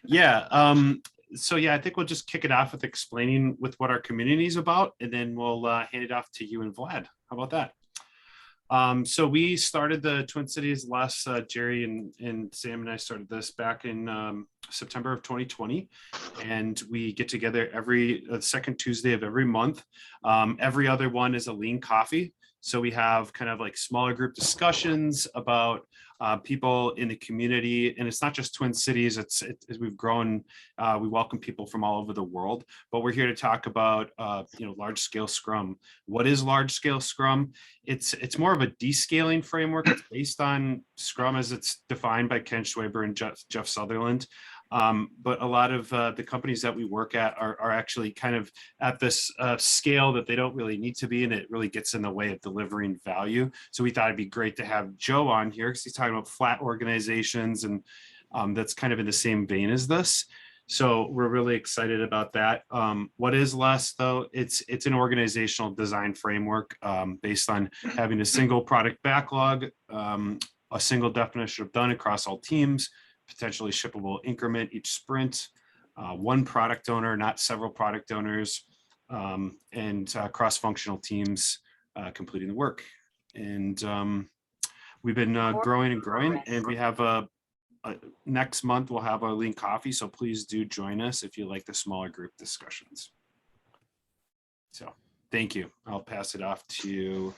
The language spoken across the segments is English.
Yeah. So yeah, I think we'll just kick it off with explaining with what our community is about, and then we'll hand it off to you and Vlad. How about that? So we started the Twin Cities last, Jerry and Sam and I started this back in September of 2020. And we get together every second Tuesday of every month. Every other one is a lean coffee. So we have kind of like smaller group discussions about people in the community. And it's not just Twin Cities, we've grown, we welcome people from all over the world, but we're here to talk about, large scale Scrum. What is large scale Scrum? It's more of a descaling framework. It's based on Scrum as it's defined by Ken Schwaber and Jeff Sutherland. But a lot of the companies that we work at are actually kind of at this scale that they don't really need to be, and it really gets in the way of delivering value. So we thought it'd be great to have Joe on here because he's talking about flat organizations, and that's kind of in the same vein as this. So we're really excited about that. What is less though? It's an organizational design framework based on having a single product backlog, a single definition of done across all teams, potentially shippable increment each sprint, one product owner, not several product owners, and cross-functional teams completing the work. And we've been growing and growing, and we have next month we'll have our lean coffee. So please do join us if you like the smaller group discussions. So thank you. I'll pass it off to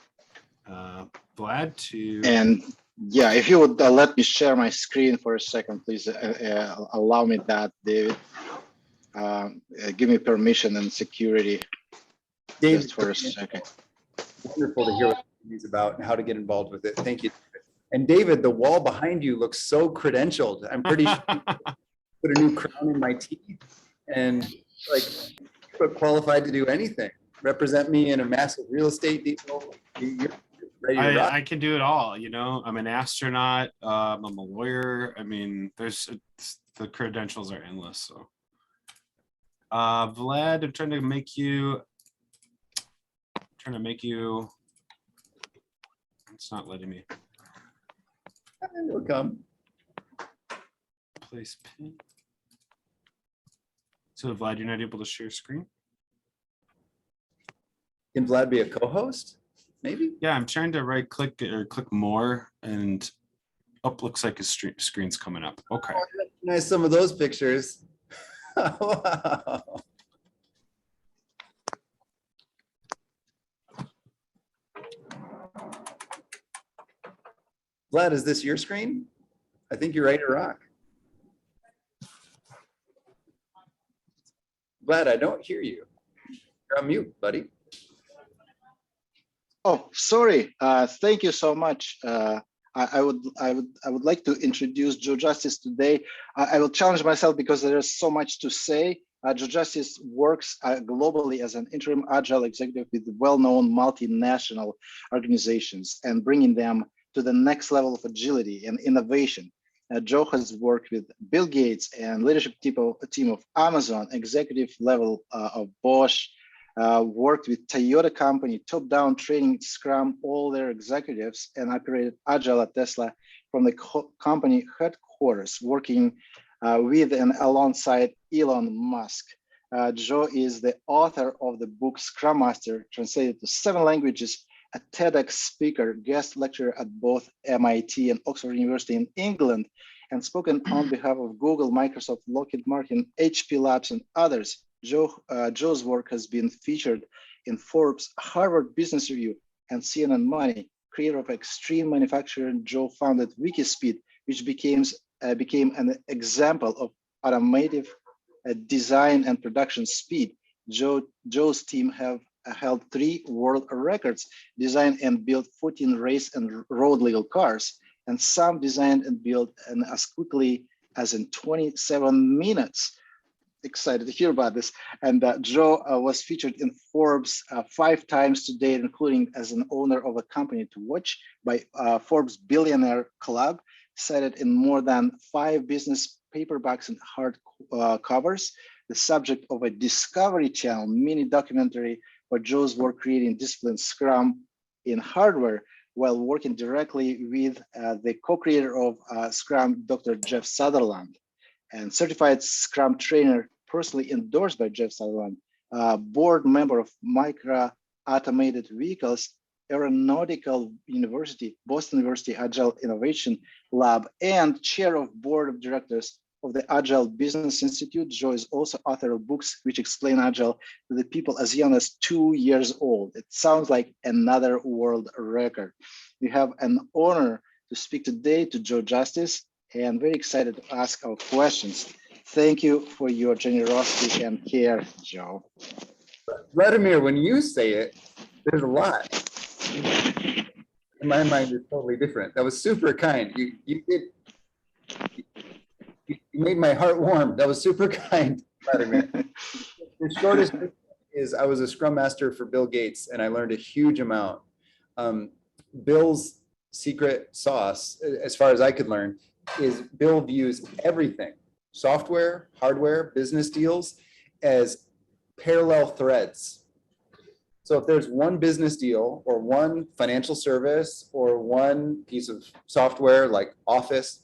Vlad to. And yeah, if you would let me share my screen for a second, please allow me that, David. Give me permission and security. David, just for a second. Wonderful to hear what he's about and how to get involved with it. Thank you. And David, the wall behind you looks so credentialed. I'm pretty sure you put a new crown in my teeth and like qualified to do anything. Represent me in a massive real estate deal. I can do it all. I'm an astronaut. I'm a lawyer. I mean, the credentials are endless. So, Vlad, I'm trying to make you. It's not letting me. It'll come. Place pin. So, Vlad, you're not able to share screen? Can Vlad be a co-host? Maybe? Yeah, I'm trying to right click or click more, and looks like a screen's coming up. Okay. Oh, nice, some of those pictures. Wow. Vlad, is this your screen? I think you're ready to rock. Vlad, I don't hear you. You're on mute, buddy. Oh, sorry. Thank you so much. I would like to introduce Joe Justice today. I will challenge myself because there is so much to say. Joe Justice works globally as an interim agile executive with well-known multinational organizations and bringing them to the next level of agility and innovation. Joe has worked with Bill Gates and leadership team of Amazon, executive level of Bosch, worked with Toyota company, top-down training Scrum, all their executives, and operated Agile at Tesla from the company headquarters, working with and alongside Elon Musk. Joe is the author of the book Scrum Master, translated to 7 languages, a TEDx speaker, guest lecturer at both MIT and Oxford University in England, and spoken on behalf of Google, Microsoft, Lockheed Martin, HP Labs, and others. Joe's work has been featured in Forbes, Harvard Business Review, and CNN Money. Creator of Extreme Manufacturing, Joe founded Wikispeed, which became an example of automotive design and production speed. Joe's team have held 3 world records, designed and built 14 race and road legal cars, and some designed and built as quickly as in 27 minutes. Excited to hear about this. And Joe was featured in Forbes 5 times to date, including as an owner of a company to watch by Forbes Billionaire Club, cited in more than 5 business paperbacks and hard covers, the subject of a Discovery Channel mini documentary for Joe's work creating discipline Scrum in hardware while working directly with the co-creator of Scrum, Dr. Jeff Sutherland. and certified Scrum trainer, personally endorsed by Jeff Sullivan, board member of Micro Automated Vehicles, Aeronautical University, Boston University Agile Innovation Lab, and chair of board of directors of the Agile Business Institute. Joe is also author of books which explain Agile to the people as young as 2 years old. It sounds like another world record. We have an honor to speak today to Joe Justice, and very excited to ask our questions. Thank you for your generosity and care, Joe. Vladimir, when you say it, there's a lot. In my mind, it's totally different. That was super kind. You made my heart warm. That was super kind, Vladimir. The shortest is I was a Scrum Master for Bill Gates, and I learned a huge amount. Bill's secret sauce, as far as I could learn, is Bill views everything, software, hardware, business deals, as parallel threads. So if there's one business deal or one financial service or one piece of software like Office,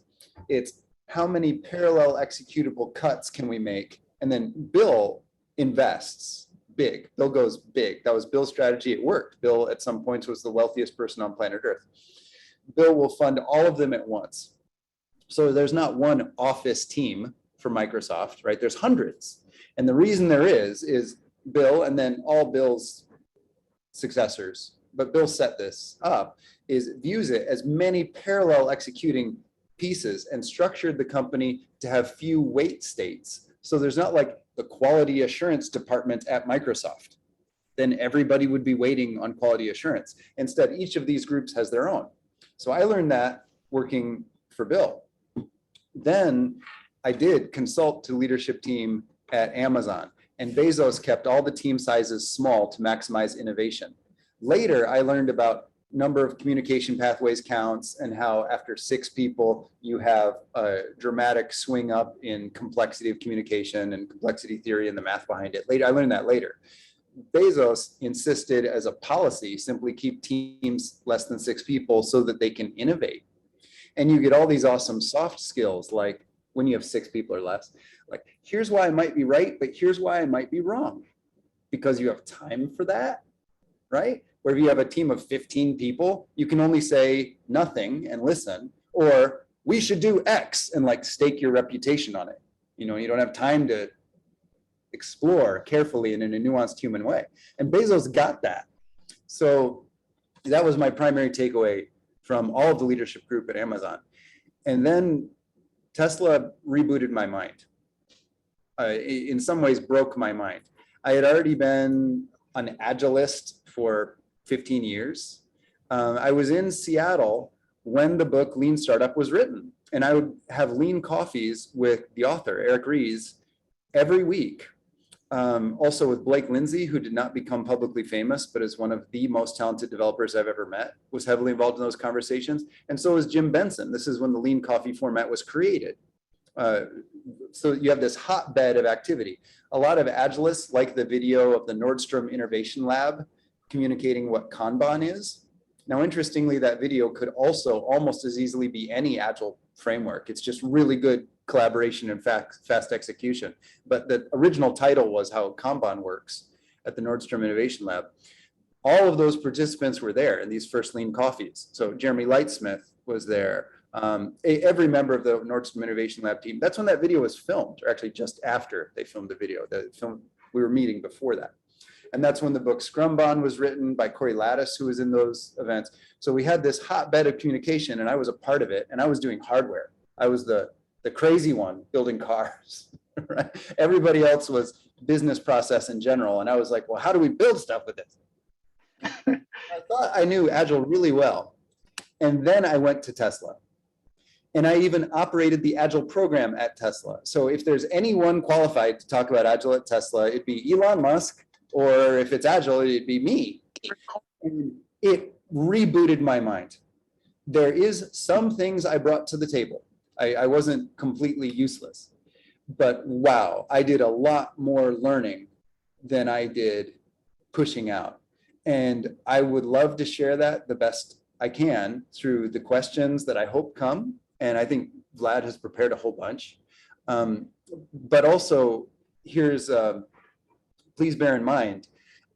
it's how many parallel executable cuts can we make? And then Bill invests big. Bill goes big. That was Bill's strategy. It worked. Bill at some points was the wealthiest person on planet Earth. Bill will fund all of them at once. So there's not one Office team for Microsoft, right? There's hundreds. And the reason there is Bill and then all Bill's successors, but Bill set this up, is views it as many parallel executing pieces and structured the company to have few wait states. So there's not like the quality assurance department at Microsoft. Then everybody would be waiting on quality assurance. Instead, each of these groups has their own. So I learned that working for Bill. Then I did consult to leadership team at Amazon, and Bezos kept all the team sizes small to maximize innovation. Later, I learned about number of communication pathways counts and how after 6 people, you have a dramatic swing up in complexity of communication and complexity theory and the math behind it. Later, I learned that later. Bezos insisted as a policy, simply keep teams less than 6 people so that they can innovate. And you get all these awesome soft skills, like when you have 6 people or less, like here's why I might be right, but here's why I might be wrong, because you have time for that, right? Where if you have a team of 15 people, you can only say nothing and listen, or we should do X and like stake your reputation on it. You know, you don't have time to explore carefully and in a nuanced human way. And Bezos got that. So that was my primary takeaway from all of the leadership group at Amazon. And then Tesla rebooted my mind. In some ways broke my mind. I had already been an Agilist for 15 years. I was in Seattle when the book Lean Startup was written. And I would have lean coffees with the author, Eric Ries, every week. Also with Blake Lindsay, who did not become publicly famous, but is one of the most talented developers I've ever met, was heavily involved in those conversations. And so was Jim Benson. This is when the lean coffee format was created. So you have this hotbed of activity. A lot of Agilists like the video of the Nordstrom Innovation Lab communicating what Kanban is. Now, interestingly, that video could also almost as easily be any Agile framework. It's just really good collaboration and fast execution. But the original title was How Kanban Works at the Nordstrom Innovation Lab. All of those participants were there in these first lean coffees. So Jeremy Lightsmith was there. Every member of the Nordstrom Innovation Lab team. That's when that video was filmed, or actually just after they filmed the video. We were meeting before that. And that's when the book Scrumban was written by Corey Lattice, who was in those events. So we had this hotbed of communication, and I was a part of it, and I was doing hardware. I was the crazy one building cars, right? Everybody else was business process in general. And I was like, well, how do we build stuff with this? I thought I knew Agile really well. And then I went to Tesla. And I even operated the Agile program at Tesla. So if there's anyone qualified to talk about Agile at Tesla, it'd be Elon Musk, or if it's Agile, it'd be me. And it rebooted my mind. There is some things I brought to the table. I wasn't completely useless, but wow, I did a lot more learning than I did pushing out. And I would love to share that the best I can through the questions that I hope come. And I think Vlad has prepared a whole bunch. But also, here's, please bear in mind,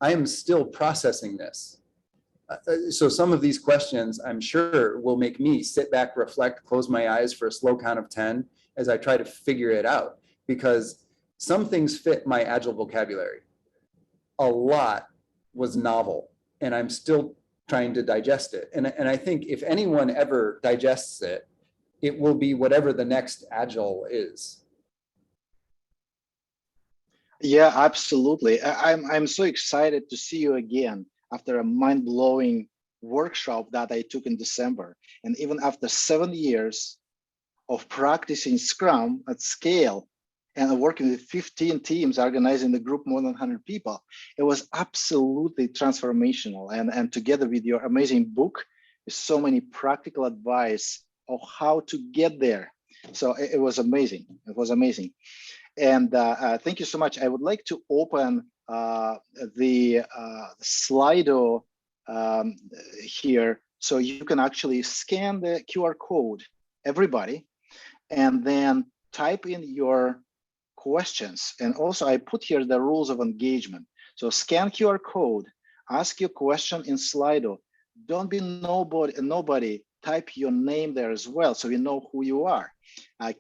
I am still processing this. So some of these questions, I'm sure, will make me sit back, reflect, close my eyes for a slow count of 10 as I try to figure it out, because some things fit my Agile vocabulary. A lot was novel, and I'm still trying to digest it. And I think if anyone ever digests it, it will be whatever the next Agile is. Yeah, absolutely. I'm so excited to see you again after a mind-blowing workshop that I took in December. And even after 7 years of practicing Scrum at scale and working with 15 teams, organizing the group more than 100 people, it was absolutely transformational. And together with your amazing book, with so many practical advice of how to get there. So it was amazing. It was amazing. And thank you so much. I would like to open the Slido here, so you can actually scan the QR code, everybody, and then type in your questions. And also I put here the rules of engagement. So scan QR code, ask your question in Slido. Don't be nobody, type your name there as well, so we know who you are.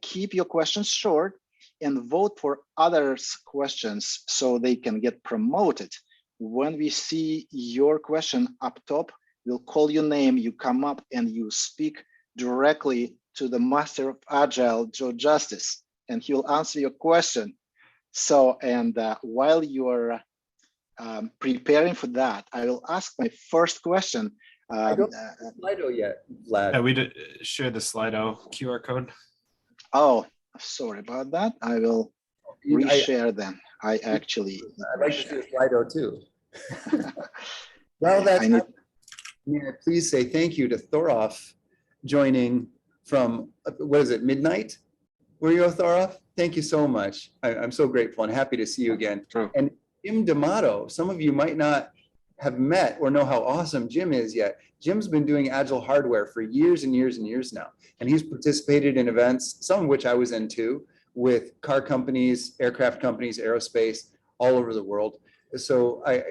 Keep your questions short, and vote for others' questions so they can get promoted. When we see your question up top, we'll call your name, you come up and you speak directly to the Master of Agile, Joe Justice, and he'll answer your question. So, and while you're preparing for that, I will ask my first question. I don't have the Slido yet, Vlad. Yeah, we did share the Slido QR code. Oh, sorry about that. I will reshare them. I actually. I'd like to see a Slido too. Well, that's. May I please say thank you to Thoroff joining from, what is it, midnight? Where you go, Thoroff? Thank you so much. I'm so grateful and happy to see you again. True. And Jim D'Amato, some of you might not have met or know how awesome Jim is yet. Jim's been doing Agile hardware for years and years and years now. And he's participated in events, some of which I was in too, with car companies, aircraft companies, aerospace, all over the world. So I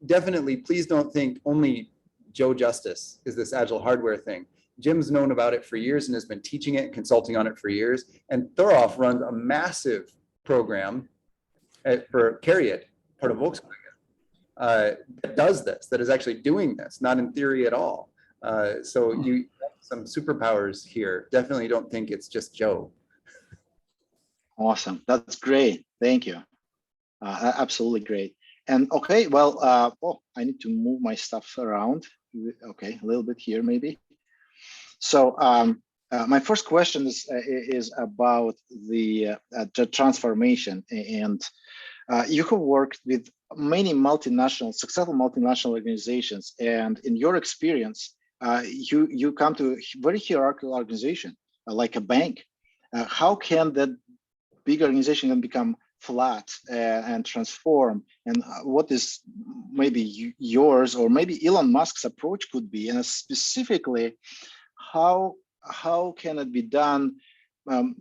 definitely, please don't think only Joe Justice is this Agile hardware thing. Jim's known about it for years and has been teaching it and consulting on it for years. And Thoroff runs a massive program for Carriot, part of Volkswagen, that does this, that is actually doing this, not in theory at all. So you have some superpowers here. Definitely don't think it's just Joe. Awesome. That's great. Thank you. Absolutely great. And okay, well, oh, I need to move my stuff around. Okay, a little bit here maybe. So my first question is about the transformation. And you have worked with many multinational, successful multinational organizations. And in your experience, you come to a very hierarchical organization, like a bank. How can that big organization can become flat and transform? And what is maybe yours or maybe Elon Musk's approach could be? And specifically, how can it be done?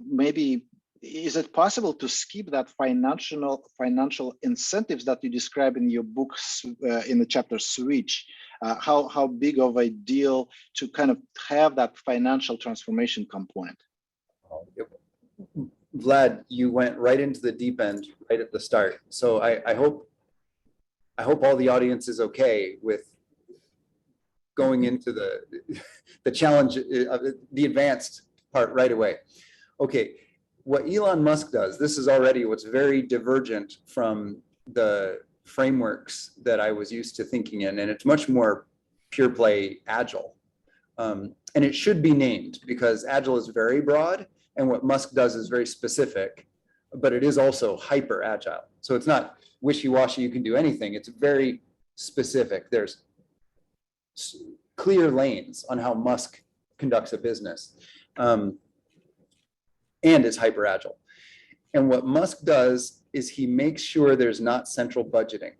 Maybe is it possible to skip that financial incentives that you describe in your books in the chapter Switch? How big of a deal to kind of have that financial transformation component? Vlad, you went right into the deep end right at the start. So I hope all the audience is okay with going into the challenge of the advanced part right away. Okay, what Elon Musk does, this is already what's very divergent from the frameworks that I was used to thinking in, and it's much more pure play Agile. And it should be named because Agile is very broad, and what Musk does is very specific, but it is also hyper Agile. So it's not wishy-washy, you can do anything. It's very specific. There's clear lanes on how Musk conducts a business, and is hyper Agile. And what Musk does is he makes sure there's not central budgeting.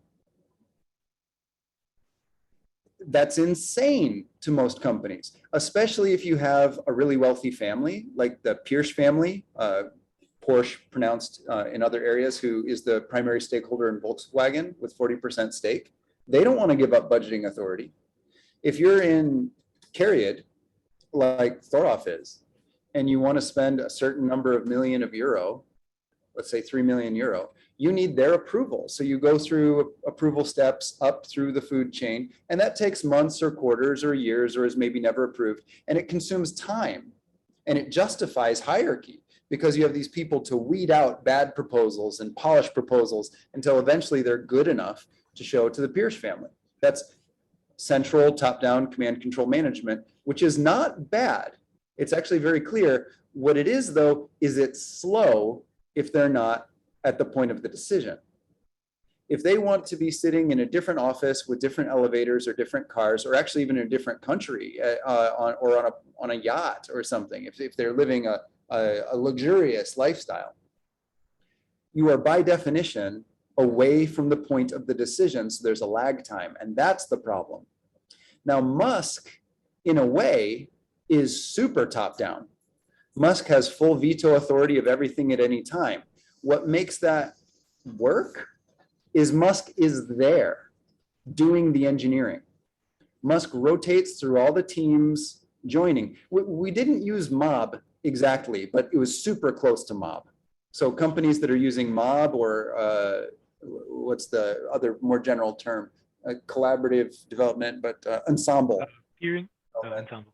That's insane to most companies, especially if you have a really wealthy family, like the Pierce family, Porsche pronounced in other areas, who is the primary stakeholder in Volkswagen with 40% stake. They don't want to give up budgeting authority. If you're in Cariad, like Thorolf is, and you want to spend a certain number of million of euro, let's say 3 million euro, you need their approval. So you go through approval steps up through the food chain, and that takes months or quarters or years, or is maybe never approved. And it consumes time, and it justifies hierarchy, because you have these people to weed out bad proposals and polish proposals until eventually they're good enough to show to the Pierce family. That's central top-down command control management, which is not bad. It's actually very clear. What it is, though, is it's slow if they're not at the point of the decision. If they want to be sitting in a different office with different elevators or different cars, or actually even in a different country on a yacht or something, if they're living a luxurious lifestyle, you are by definition away from the point of the decision. So there's a lag time, and that's the problem. Now, Musk, in a way, is super top down. Musk has full veto authority of everything at any time. What makes that work is Musk is there doing the engineering. Musk rotates through all the teams joining. We didn't use mob exactly, but it was super close to mob. So companies that are using mob, or what's the other more general term, collaborative development, but ensemble. Peering? Ensemble.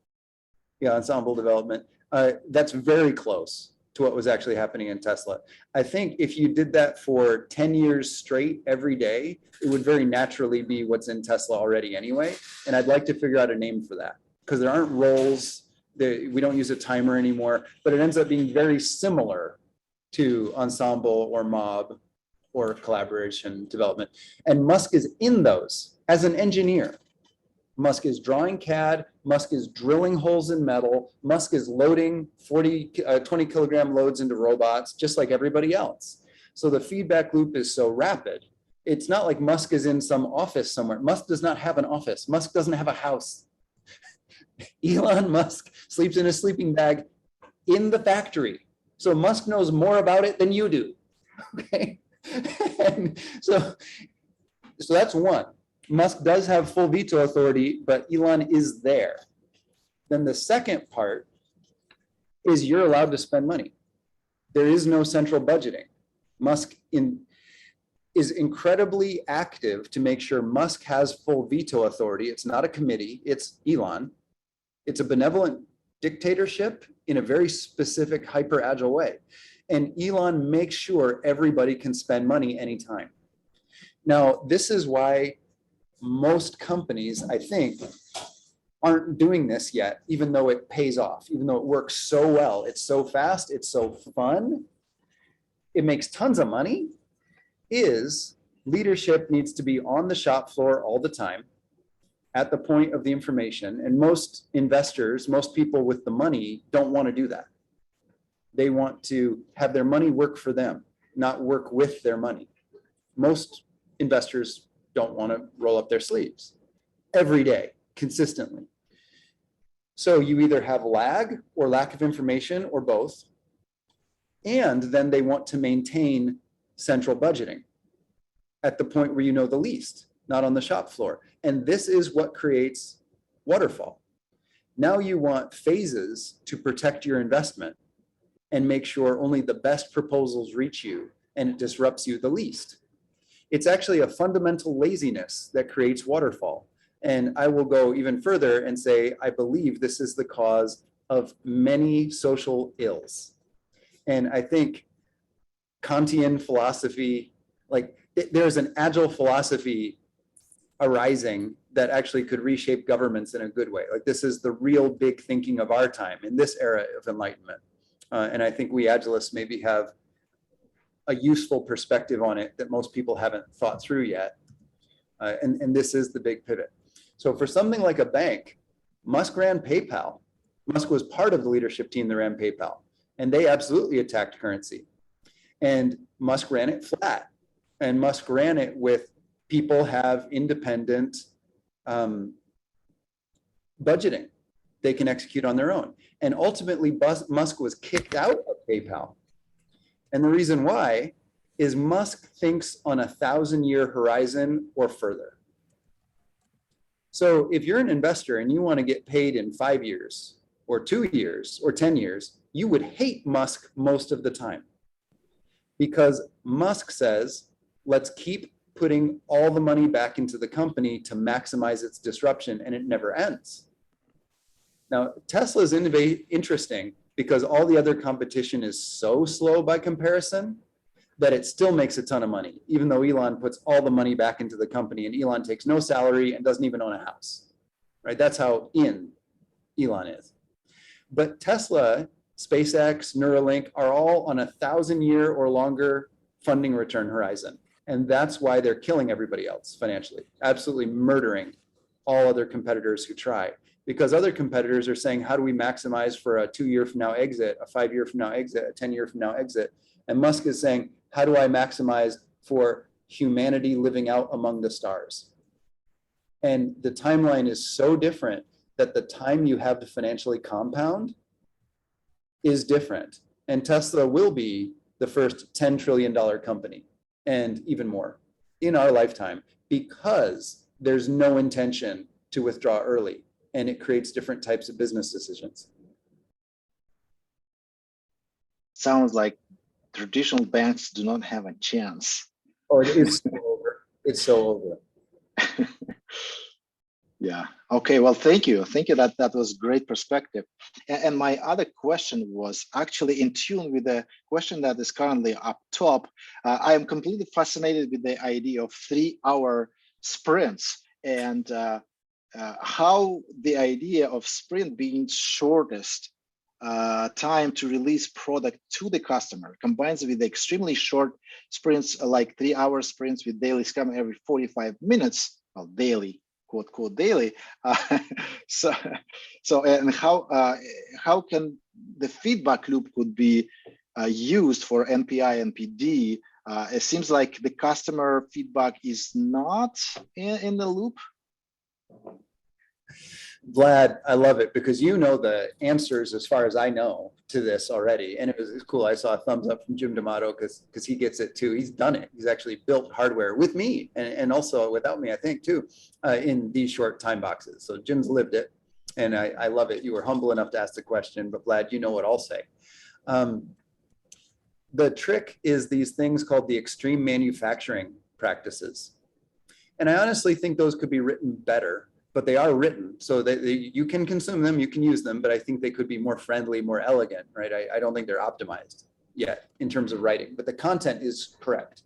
Yeah, ensemble development. That's very close to what was actually happening in Tesla. I think if you did that for 10 years straight every day, it would very naturally be what's in Tesla already anyway. And I'd like to figure out a name for that, because there aren't roles. We don't use a timer anymore, but it ends up being very similar to ensemble or mob or collaboration development. And Musk is in those as an engineer. Musk is drawing CAD, Musk is drilling holes in metal, Musk is loading 20 kilogram loads into robots, just like everybody else. So the feedback loop is so rapid. It's not like Musk is in some office somewhere. Musk does not have an office. Musk doesn't have a house. Elon Musk sleeps in a sleeping bag in the factory. So Musk knows more about it than you do. Okay. And so that's one. Musk does have full veto authority, but Elon is there. Then the second part is you're allowed to spend money. There is no central budgeting. Musk is incredibly active to make sure Musk has full veto authority. It's not a committee, it's Elon. It's a benevolent dictatorship in a very specific, hyper agile way. And Elon makes sure everybody can spend money anytime. Now, this is why most companies, I think, aren't doing this yet, even though it pays off, even though it works so well. It's so fast, it's so fun, it makes tons of money, is leadership needs to be on the shop floor all the time at the point of the information. And most investors, most people with the money don't want to do that. They want to have their money work for them, not work with their money. Most investors don't want to roll up their sleeves every day, consistently. So you either have lag or lack of information or both. And then they want to maintain central budgeting at the point where you know the least, not on the shop floor. And this is what creates waterfall. Now you want phases to protect your investment and make sure only the best proposals reach you and it disrupts you the least. It's actually a fundamental laziness that creates waterfall. And I will go even further and say, I believe this is the cause of many social ills. And I think Kantian philosophy, like there's an agile philosophy arising that actually could reshape governments in a good way. Like this is the real big thinking of our time in this era of enlightenment. And I think we agilists maybe have a useful perspective on it that most people haven't thought through yet. And this is the big pivot. So for something like a bank, Musk ran PayPal. Musk was part of the leadership team that ran PayPal, and they absolutely attacked currency. And Musk ran it flat, and Musk ran it with people have independent budgeting. They can execute on their own. And ultimately, Musk was kicked out of PayPal. And the reason why is Musk thinks on a 1,000-year horizon or further. So if you're an investor and you want to get paid in 5 years or 2 years or 10 years, you would hate Musk most of the time, because Musk says, let's keep putting all the money back into the company to maximize its disruption, and it never ends. Now, Tesla is interesting because all the other competition is so slow by comparison that it still makes a ton of money, even though Elon puts all the money back into the company, and Elon takes no salary and doesn't even own a house, right? That's how in Elon is. But Tesla, SpaceX, Neuralink are all on a 1,000-year or longer funding return horizon. And that's why they're killing everybody else financially, absolutely murdering all other competitors who try. Because other competitors are saying, how do we maximize for a 2-year from now exit, a 5-year from now exit, a 10-year from now exit? And Musk is saying, how do I maximize for humanity living out among the stars? And the timeline is so different that the time you have to financially compound is different. And Tesla will be the first $10 trillion company and even more in our lifetime, because there's no intention to withdraw early, and it creates different types of business decisions. Sounds like traditional banks do not have a chance. Oh, it is so over. It's so over. Yeah. Okay. Well, thank you. Thank you. That was great perspective. And my other question was actually in tune with the question that is currently up top. I am completely fascinated with the idea of 3-hour sprints, and how the idea of sprint being shortest time to release product to the customer combines with the extremely short sprints, like 3-hour sprints with daily scrum every 45 minutes, well, daily, quote, quote, daily. So and how can the feedback loop could be used for NPI and PD? It seems like the customer feedback is not in the loop. Vlad, I love it, because you know the answers as far as I know to this already. And it's cool. I saw a thumbs up from Jim D'Amato because he gets it too. He's done it. He's actually built hardware with me and also without me, I think, too, in these short time boxes. So Jim's lived it, and I love it. You were humble enough to ask the question, but Vlad, you know what I'll say. The trick is these things called the extreme manufacturing practices. And I honestly think those could be written better, but they are written so that you can consume them, you can use them, but I think they could be more friendly, more elegant, right? I don't think they're optimized yet in terms of writing, but the content is correct.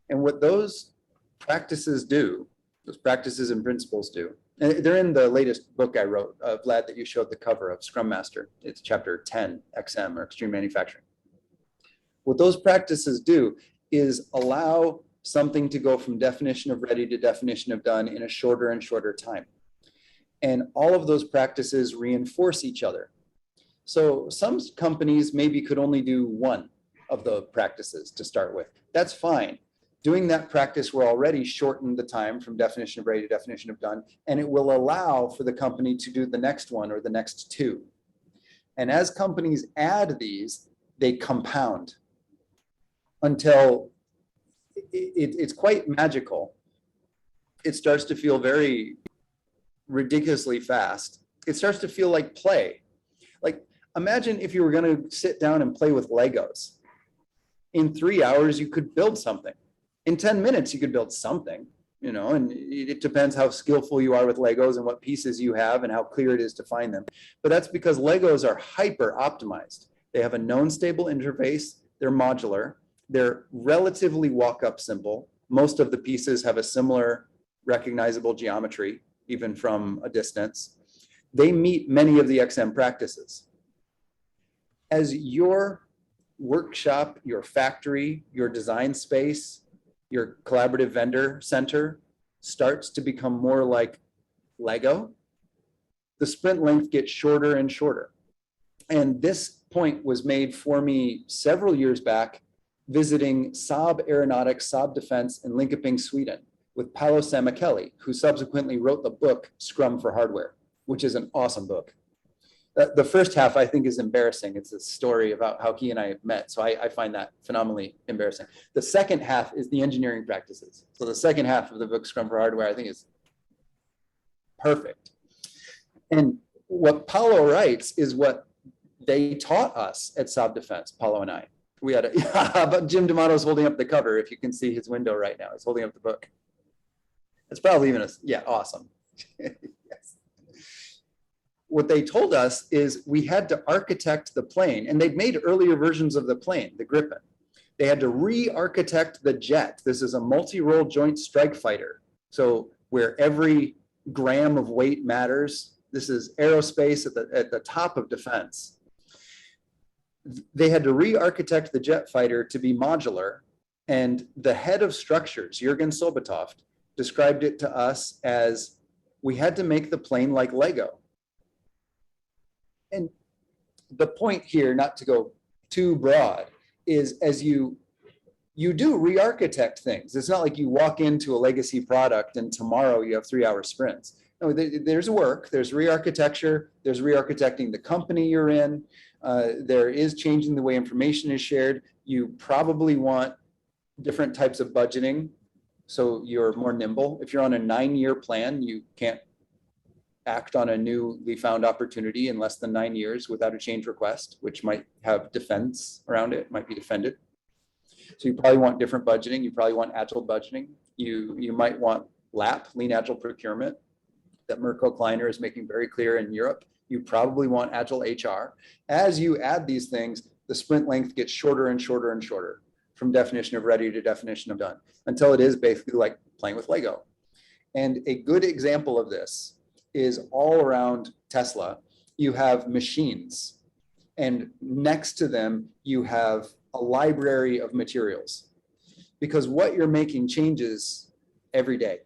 And what those practices do, those practices and principles do, and they're in the latest book I wrote, Vlad, that you showed the cover of, Scrum Master. It's chapter 10, XM, or Extreme Manufacturing. What those practices do is allow something to go from definition of ready to definition of done in a shorter and shorter time. And all of those practices reinforce each other. So some companies maybe could only do one of the practices to start with. That's fine. Doing that practice will already shorten the time from definition of ready to definition of done, and it will allow for the company to do the next one or the next two. And as companies add these, they compound until it's quite magical. It starts to feel very ridiculously fast. It starts to feel like play. Like, imagine if you were going to sit down and play with Legos. In 3 hours, you could build something. In 10 minutes, you could build something, you know, and it depends how skillful you are with Legos and what pieces you have and how clear it is to find them. But that's because Legos are hyper optimized. They have a known stable interface. They're modular. They're relatively walk-up simple. Most of the pieces have a similar recognizable geometry, even from a distance. They meet many of the XM practices. As your workshop, your factory, your design space, your collaborative vendor center starts to become more like Lego, the sprint length gets shorter and shorter. And this point was made for me several years back visiting Saab Aeronautics, Saab Defense in Linköping, Sweden, with Paolo Samachelli, who subsequently wrote the book Scrum for Hardware, which is an awesome book. The first half I think is embarrassing. It's a story about how he and I met. So I find that phenomenally embarrassing. The second half is the engineering practices. So the second half of the book Scrum for Hardware, I think is perfect. And what Paulo writes is what they taught us at Saab Defense, Paulo and I. We had but Jim D'Amato's holding up the cover. If you can see his window right now, he's holding up the book. It's probably even awesome. Yes. What they told us is we had to architect the plane, and they'd made earlier versions of the plane, the Gripen. They had to re-architect the jet. This is a multi-role joint strike fighter. So where every gram of weight matters. This is aerospace at the top of defense. They had to re-architect the jet fighter to be modular, and the head of structures, Jürgen Sobotoft, described it to us as we had to make the plane like Lego. And the point here, not to go too broad, is as you do re-architect things. It's not like you walk into a legacy product and tomorrow you have 3-hour sprints. No, there's work, there's re-architecture, there's re-architecting the company you're in, there is changing the way information is shared. You probably want different types of budgeting so you're more nimble. If you're on a 9-year plan, you can't act on a newly found opportunity in less than 9 years without a change request, which might have defense around it, might be defended. So you probably want different budgeting. You probably want agile budgeting. You might want LAP, lean agile procurement, that Mirko Kleiner is making very clear in Europe. You probably want agile HR. As you add these things, the sprint length gets shorter and shorter and shorter, from definition of ready to definition of done, until it is basically like playing with Lego. And a good example of this is all around Tesla. You have machines, and next to them, you have a library of materials, because what you're making changes every day.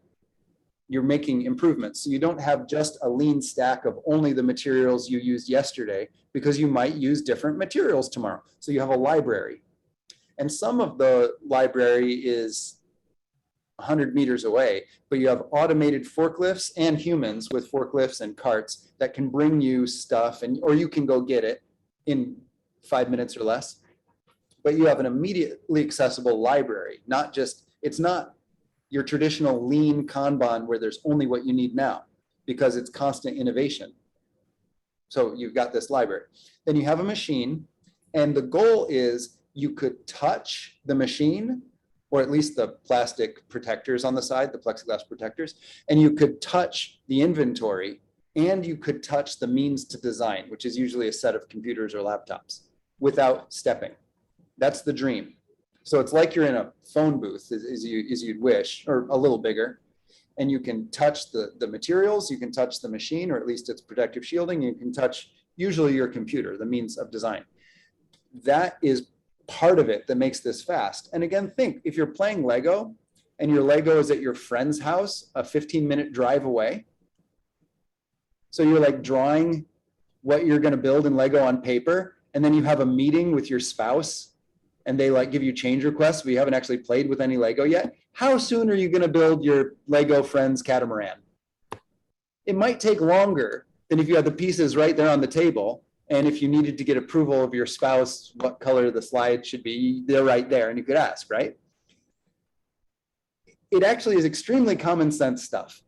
You're making improvements. So you don't have just a lean stack of only the materials you used yesterday, because you might use different materials tomorrow. So you have a library. And some of the library is 100 meters away, but you have automated forklifts and humans with forklifts and carts that can bring you stuff, or you can go get it in 5 minutes or less. But you have an immediately accessible library, it's not your traditional lean Kanban where there's only what you need now, because it's constant innovation. So you've got this library. Then you have a machine, and the goal is you could touch the machine, or at least the plastic protectors on the side, the plexiglass protectors, and you could touch the inventory, and you could touch the means to design, which is usually a set of computers or laptops, without stepping. That's the dream. So it's like you're in a phone booth, as you'd wish, or a little bigger, and you can touch the materials, you can touch the machine, or at least its protective shielding, you can touch usually your computer, the means of design. That is part of it that makes this fast. And again, think, if you're playing Lego and your Lego is at your friend's house, a 15-minute drive away, so you're like drawing what you're going to build in Lego on paper, and then you have a meeting with your spouse and they like give you change requests, but you haven't actually played with any Lego yet. How soon are you going to build your Lego friend's catamaran? It might take longer than if you had the pieces right there on the table. And if you needed to get approval of your spouse, what color the slide should be, they're right there and you could ask, right? It actually is extremely common sense stuff.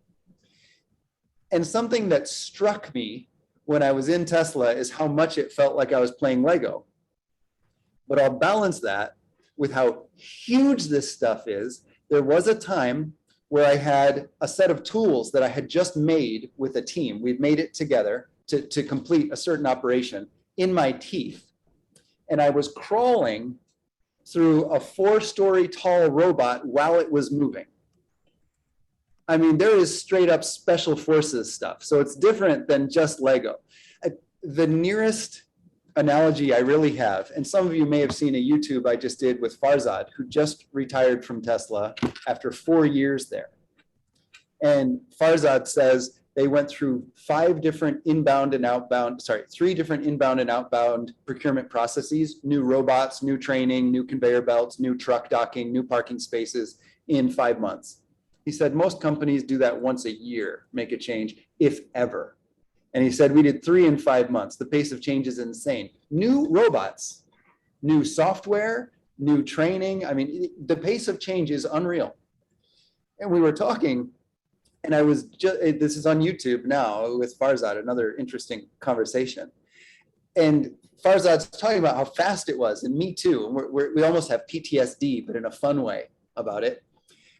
And something that struck me when I was in Tesla is how much it felt like I was playing Lego. But I'll balance that with how huge this stuff is. There was a time where I had a set of tools that I had just made with a team. We'd made it together to complete a certain operation in my teeth. And I was crawling through a 4-story tall robot while it was moving. I mean, there is straight up special forces stuff. So it's different than just Lego. The nearest analogy I really have, and some of you may have seen a YouTube I just did with Farzad, who just retired from Tesla after 4 years there. And Farzad says they went through 3 different inbound and outbound procurement processes, new robots, new training, new conveyor belts, new truck docking, new parking spaces in 5 months. He said most companies do that once a year, make a change, if ever. And he said, we did 3 in 5 months. The pace of change is insane. New robots, new software, new training. I mean, the pace of change is unreal. And we were talking, and I was just, this is on YouTube now with Farzad, another interesting conversation. And Farzad's talking about how fast it was, and me too. And we almost have PTSD, but in a fun way about it.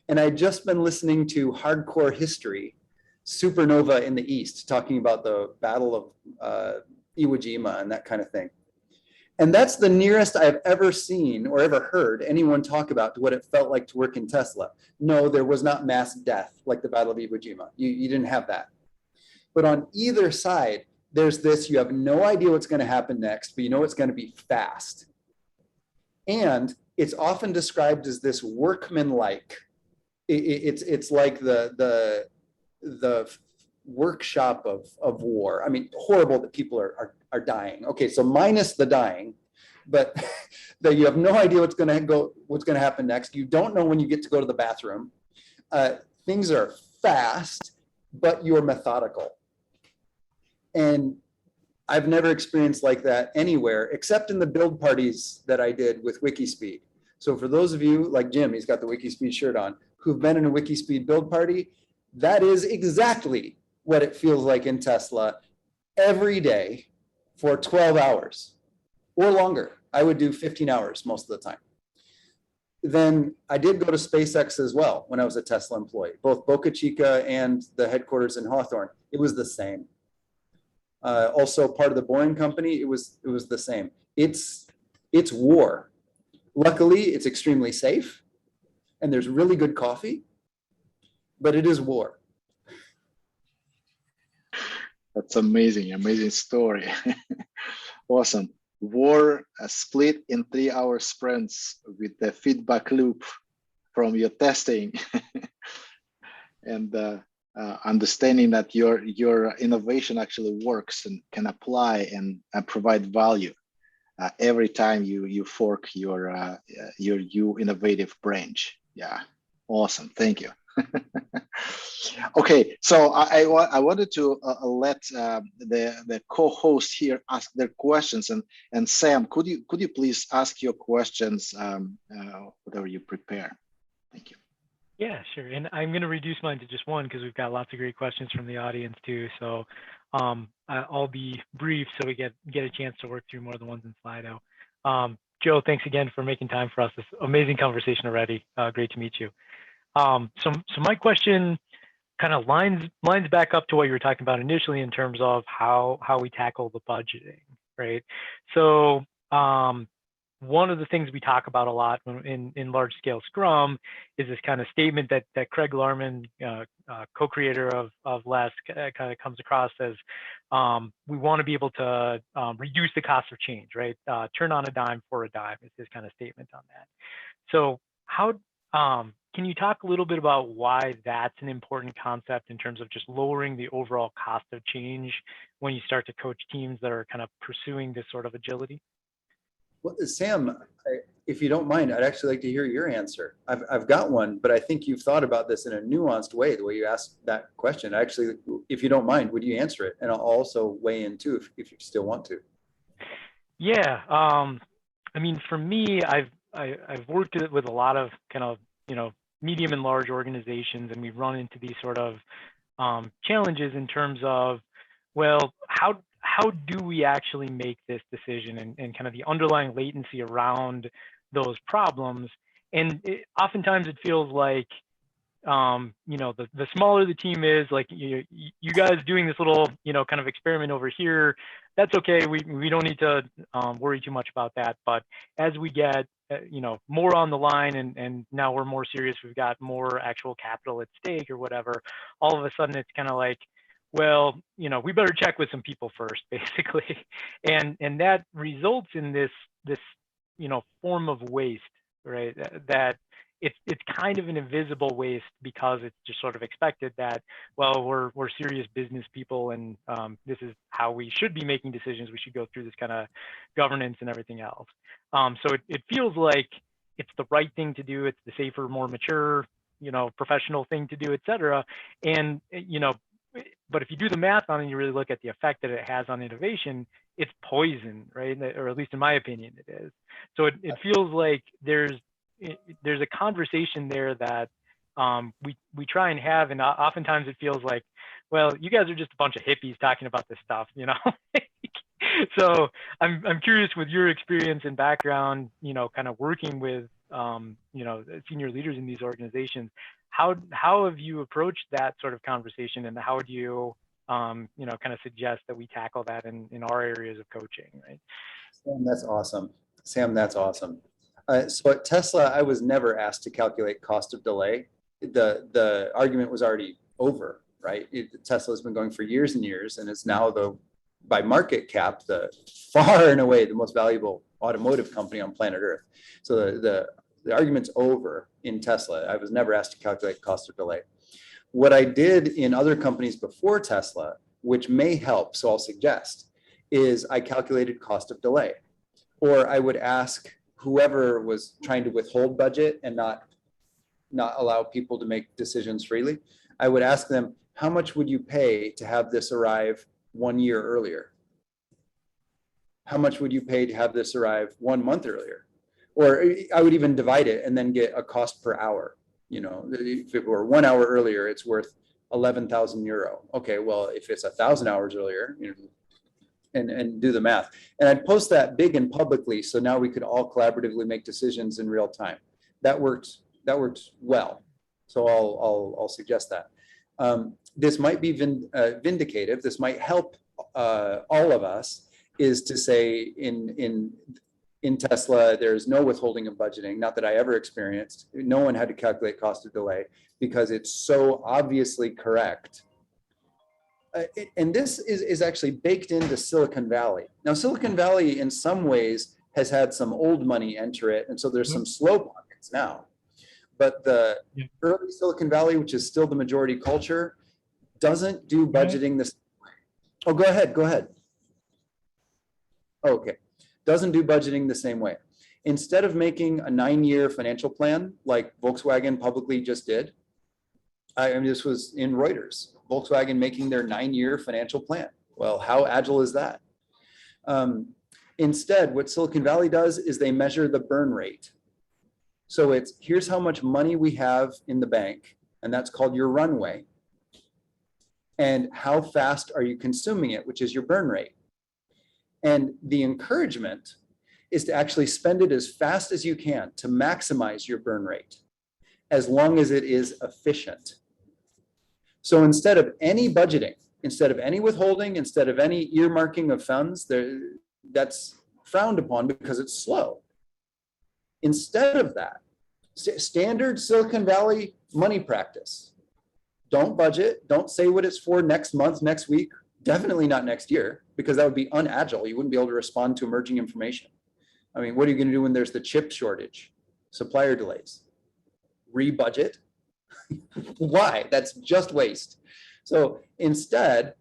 And I'd just been listening to Hardcore History, Supernova in the East, talking about the Battle of Iwo Jima and that kind of thing. And that's the nearest I've ever seen or ever heard anyone talk about to what it felt like to work in Tesla. No, there was not mass death like the Battle of Iwo Jima. You didn't have that. But on either side, there's this, you have no idea what's going to happen next, but you know it's going to be fast. And it's often described as this workman-like. It's like the workshop of war. I mean, horrible that people are dying. Okay, so minus the dying, but that you have no idea what's going to happen next. You don't know when you get to go to the bathroom. Things are fast, but you're methodical. And I've never experienced like that anywhere, except in the build parties that I did with Wikispeed. So for those of you like Jim, he's got the Wikispeed shirt on, who've been in a Wikispeed build party, that is exactly what it feels like in Tesla every day for 12 hours or longer. I would do 15 hours most of the time. Then I did go to SpaceX as well when I was a Tesla employee, both Boca Chica and the headquarters in Hawthorne. It was the same. Also part of the Boring Company, it was the same. It's war. Luckily, it's extremely safe and there's really good coffee, but it is war. That's amazing, amazing story. Awesome. War split in 3-hour sprints with the feedback loop from your testing and understanding that your innovation actually works and can apply and provide value every time you fork your innovative branch. Yeah, awesome. Thank you. Okay, so I wanted to let the co-host here ask their questions, and Sam, could you please ask your questions whatever you prepare? Thank you. Yeah, sure. And I'm going to reduce mine to just one because we've got lots of great questions from the audience too. So I'll be brief so we get a chance to work through more of the ones in Slido. Joe, thanks again for making time for us. This amazing conversation already. Great to meet you. So my question kind of lines back up to what you were talking about initially in terms of how we tackle the budgeting, right? So one of the things we talk about a lot in large scale Scrum is this kind of statement that Craig Larman, co-creator of LESS, kind of comes across as we want to be able to reduce the cost of change, right? Turn on a dime for a dime is his kind of statement on that. So how can you talk a little bit about why that's an important concept in terms of just lowering the overall cost of change when you start to coach teams that are kind of pursuing this sort of agility? Well, Sam, if you don't mind, I'd actually like to hear your answer. I've got one, but I think you've thought about this in a nuanced way, the way you asked that question. Actually, if you don't mind, would you answer it? And I'll also weigh in too, if you still want to. Yeah, I mean, for me, I've worked with a lot of kind of, medium and large organizations, and we've run into these sort of challenges in terms of, well, how do we actually make this decision and kind of the underlying latency around those problems? And oftentimes it feels like, the smaller the team is, like you guys doing this little, kind of experiment over here, that's okay. We don't need to worry too much about that. But as we get, more on the line and now we're more serious, we've got more actual capital at stake or whatever, all of a sudden it's kind of like, well, we better check with some people first, basically. And that results in this form of waste, right? That it's kind of an invisible waste because it's just sort of expected that, well, we're serious business people and this is how we should be making decisions. We should go through this kind of governance and everything else. So it feels like it's the right thing to do. It's the safer, more mature, professional thing to do, et cetera. And, but if you do the math on it, and you really look at the effect that it has on innovation, it's poison, right? Or at least in my opinion, it is. So it feels like there's a conversation there that we try and have, and oftentimes it feels like, well, you guys are just a bunch of hippies talking about this stuff, you know. So I'm curious, with your experience and background, you know, kind of working with you know, senior leaders in these organizations, how have you approached that sort of conversation, and how would you you know, kind of suggest that we tackle that in our areas of coaching, right? Sam, that's awesome. Sam, that's awesome. So at Tesla, I was never asked to calculate cost of delay. The argument was already over, right? Tesla has been going for years and years, and it's now by market cap, the far and away the most valuable automotive company on planet Earth. So the argument's over in Tesla. I was never asked to calculate cost of delay. What I did in other companies before Tesla, which may help, so I'll suggest, is I calculated cost of delay. Or I would ask whoever was trying to withhold budget and not allow people to make decisions freely, I would ask them, how much would you pay to have this arrive 1 year earlier? How much would you pay to have this arrive 1 month earlier? Or I would even divide it and then get a cost per hour. You know, if it were 1 hour earlier, it's worth 11,000 euro. Okay, well, if it's 1,000 hours earlier, you know, and do the math. And I'd post that big and publicly, so now we could all collaboratively make decisions in real time. That worked well. So I'll suggest that. This might be vindicative. This might help all of us, is to say in Tesla, there's no withholding of budgeting, not that I ever experienced. No one had to calculate cost of delay because it's so obviously correct. And this is actually baked into Silicon Valley. Now, Silicon Valley in some ways has had some old money enter it, and so there's some slow pockets now. But the early Silicon Valley, which is still the majority culture, doesn't do budgeting this way. Oh, go ahead. Oh, okay. Doesn't do budgeting the same way. Instead of making a 9-year financial plan like Volkswagen publicly just did, I mean, this was in Reuters, Volkswagen making their 9-year financial plan. Well, how agile is that? Instead, what Silicon Valley does is they measure the burn rate. So it's, here's how much money we have in the bank, and that's called your runway. And how fast are you consuming it, which is your burn rate. And the encouragement is to actually spend it as fast as you can to maximize your burn rate, as long as it is efficient. So instead of any budgeting, instead of any withholding, instead of any earmarking of funds, that's frowned upon because it's slow. Instead of that, standard Silicon Valley money practice. Don't budget, don't say what it's for next month, next week, definitely not next year, because that would be unagile. You wouldn't be able to respond to emerging information. I mean, what are you going to do when there's the chip shortage, supplier delays? Rebudget? Why? That's just waste. So instead,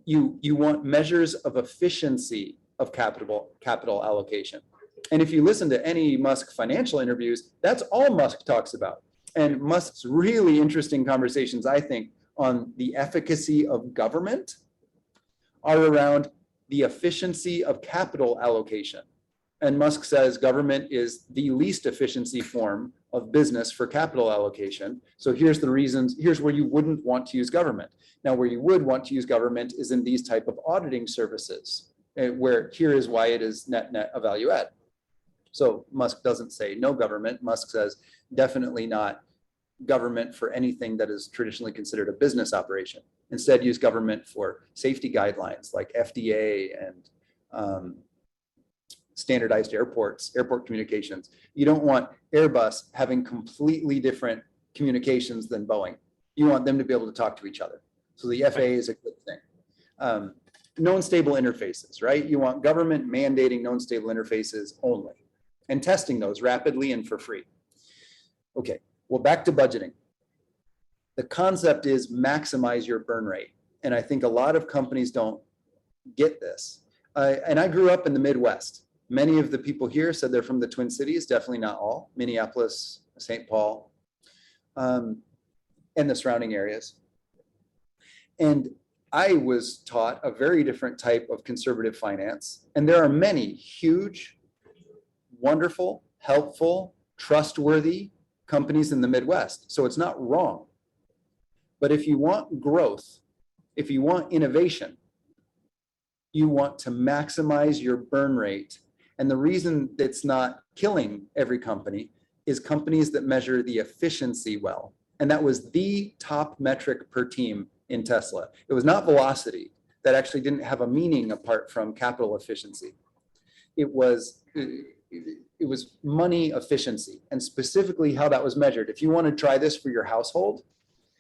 you want measures of efficiency of capital allocation. And if you listen to any Musk financial interviews, that's all Musk talks about. And Musk's really interesting conversations, I think, on the efficacy of government are around the efficiency of capital allocation. And Musk says government is the least efficiency form of business for capital allocation. So here's the reasons, here's where you wouldn't want to use government. Now, where you would want to use government is in these type of auditing services, where here is why it is net a value add. So Musk doesn't say no government. Musk says definitely not government for anything that is traditionally considered a business operation. Instead, use government for safety guidelines like FDA and standardized airport communications. You don't want Airbus having completely different communications than Boeing. You want them to be able to talk to each other. So the FAA is a good thing. Known stable interfaces, right? You want government mandating known stable interfaces only and testing those rapidly and for free. Okay, well, back to budgeting. The concept is maximize your burn rate. And I think a lot of companies don't get this. And I grew up in the Midwest. Many of the people here said they're from the Twin Cities, definitely not all, Minneapolis, St. Paul, and the surrounding areas. And I was taught a very different type of conservative finance. And there are many huge, wonderful, helpful, trustworthy companies in the Midwest. So it's not wrong. But if you want growth, if you want innovation, you want to maximize your burn rate. And the reason it's not killing every company is companies that measure the efficiency well. And that was the top metric per team in Tesla. It was not velocity. That actually didn't have a meaning apart from capital efficiency. It was money efficiency, and specifically how that was measured. If you want to try this for your household,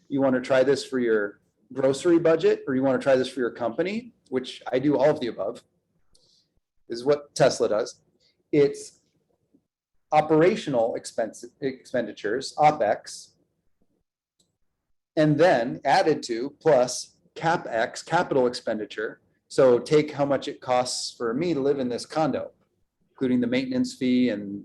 you want to try this for your grocery budget, or you want to try this for your company, which I do all of the above, is what Tesla does. It's operational expenditures, OpEx, and then added to plus CapEx, capital expenditure. So take how much it costs for me to live in this condo, including the maintenance fee and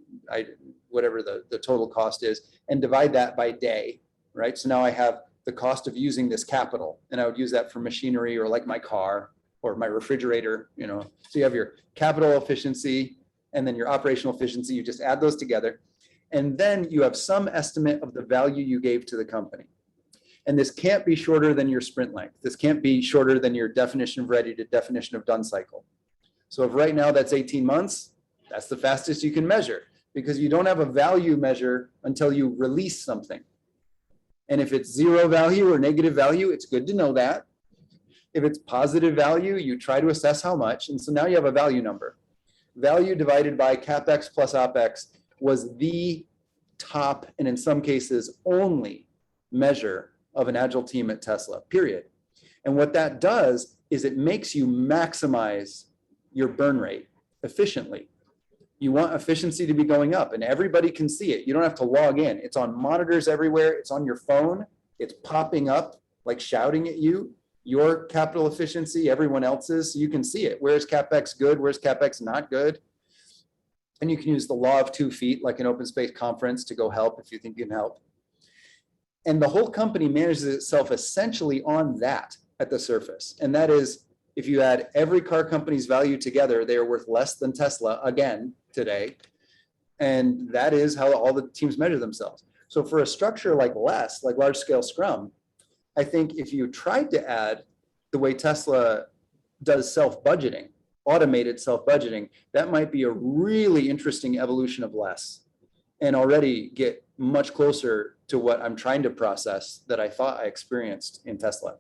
whatever the total cost is, and divide that by day, right? So now I have the cost of using this capital, and I would use that for machinery or like my car or my refrigerator, you know. So you have your capital efficiency and then your operational efficiency. You just add those together, and then you have some estimate of the value you gave to the company. And this can't be shorter than your sprint length. This can't be shorter than your definition of ready to definition of done cycle. So if right now that's 18 months, that's the fastest you can measure, because you don't have a value measure until you release something. And if it's zero value or negative value, it's good to know that. If it's positive value, you try to assess how much. And so now you have a value number. Value divided by CapEx plus OpEx was the top, and in some cases only, measure of an agile team at Tesla, period. And what that does is it makes you maximize your burn rate efficiently. You want efficiency to be going up, and everybody can see it. You don't have to log in. It's on monitors everywhere. It's on your phone. It's popping up like shouting at you, your capital efficiency, everyone else's. So you can see it. Where's CapEx good? Where's CapEx not good? And you can use the law of 2 feet, like an open space conference, to go help if you think you can help. And the whole company manages itself essentially on that at the surface. And that is, if you add every car company's value together, they are worth less than Tesla again today. And that is how all the teams measure themselves. So for a structure like LESS, like large scale Scrum, I think if you tried to add the way Tesla does self-budgeting, automated self-budgeting, that might be a really interesting evolution of LESS, and already get much closer to what I'm trying to process that I thought I experienced in Tesla.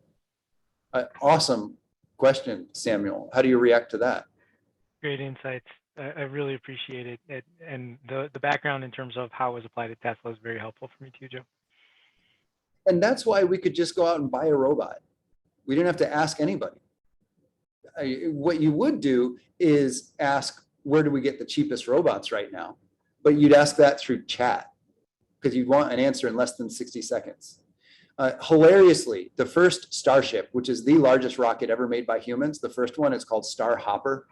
Awesome question, Samuel. How do you react to that? Great insights. I really appreciate it. And the background in terms of how it was applied at Tesla is very helpful for me too, Joe. And that's why we could just go out and buy a robot. We didn't have to ask anybody. What you would do is ask, where do we get the cheapest robots right now? But you'd ask that through chat, because you'd want an answer in less than 60 seconds. Hilariously, the first Starship, which is the largest rocket ever made by humans, the first one is called Star Hopper.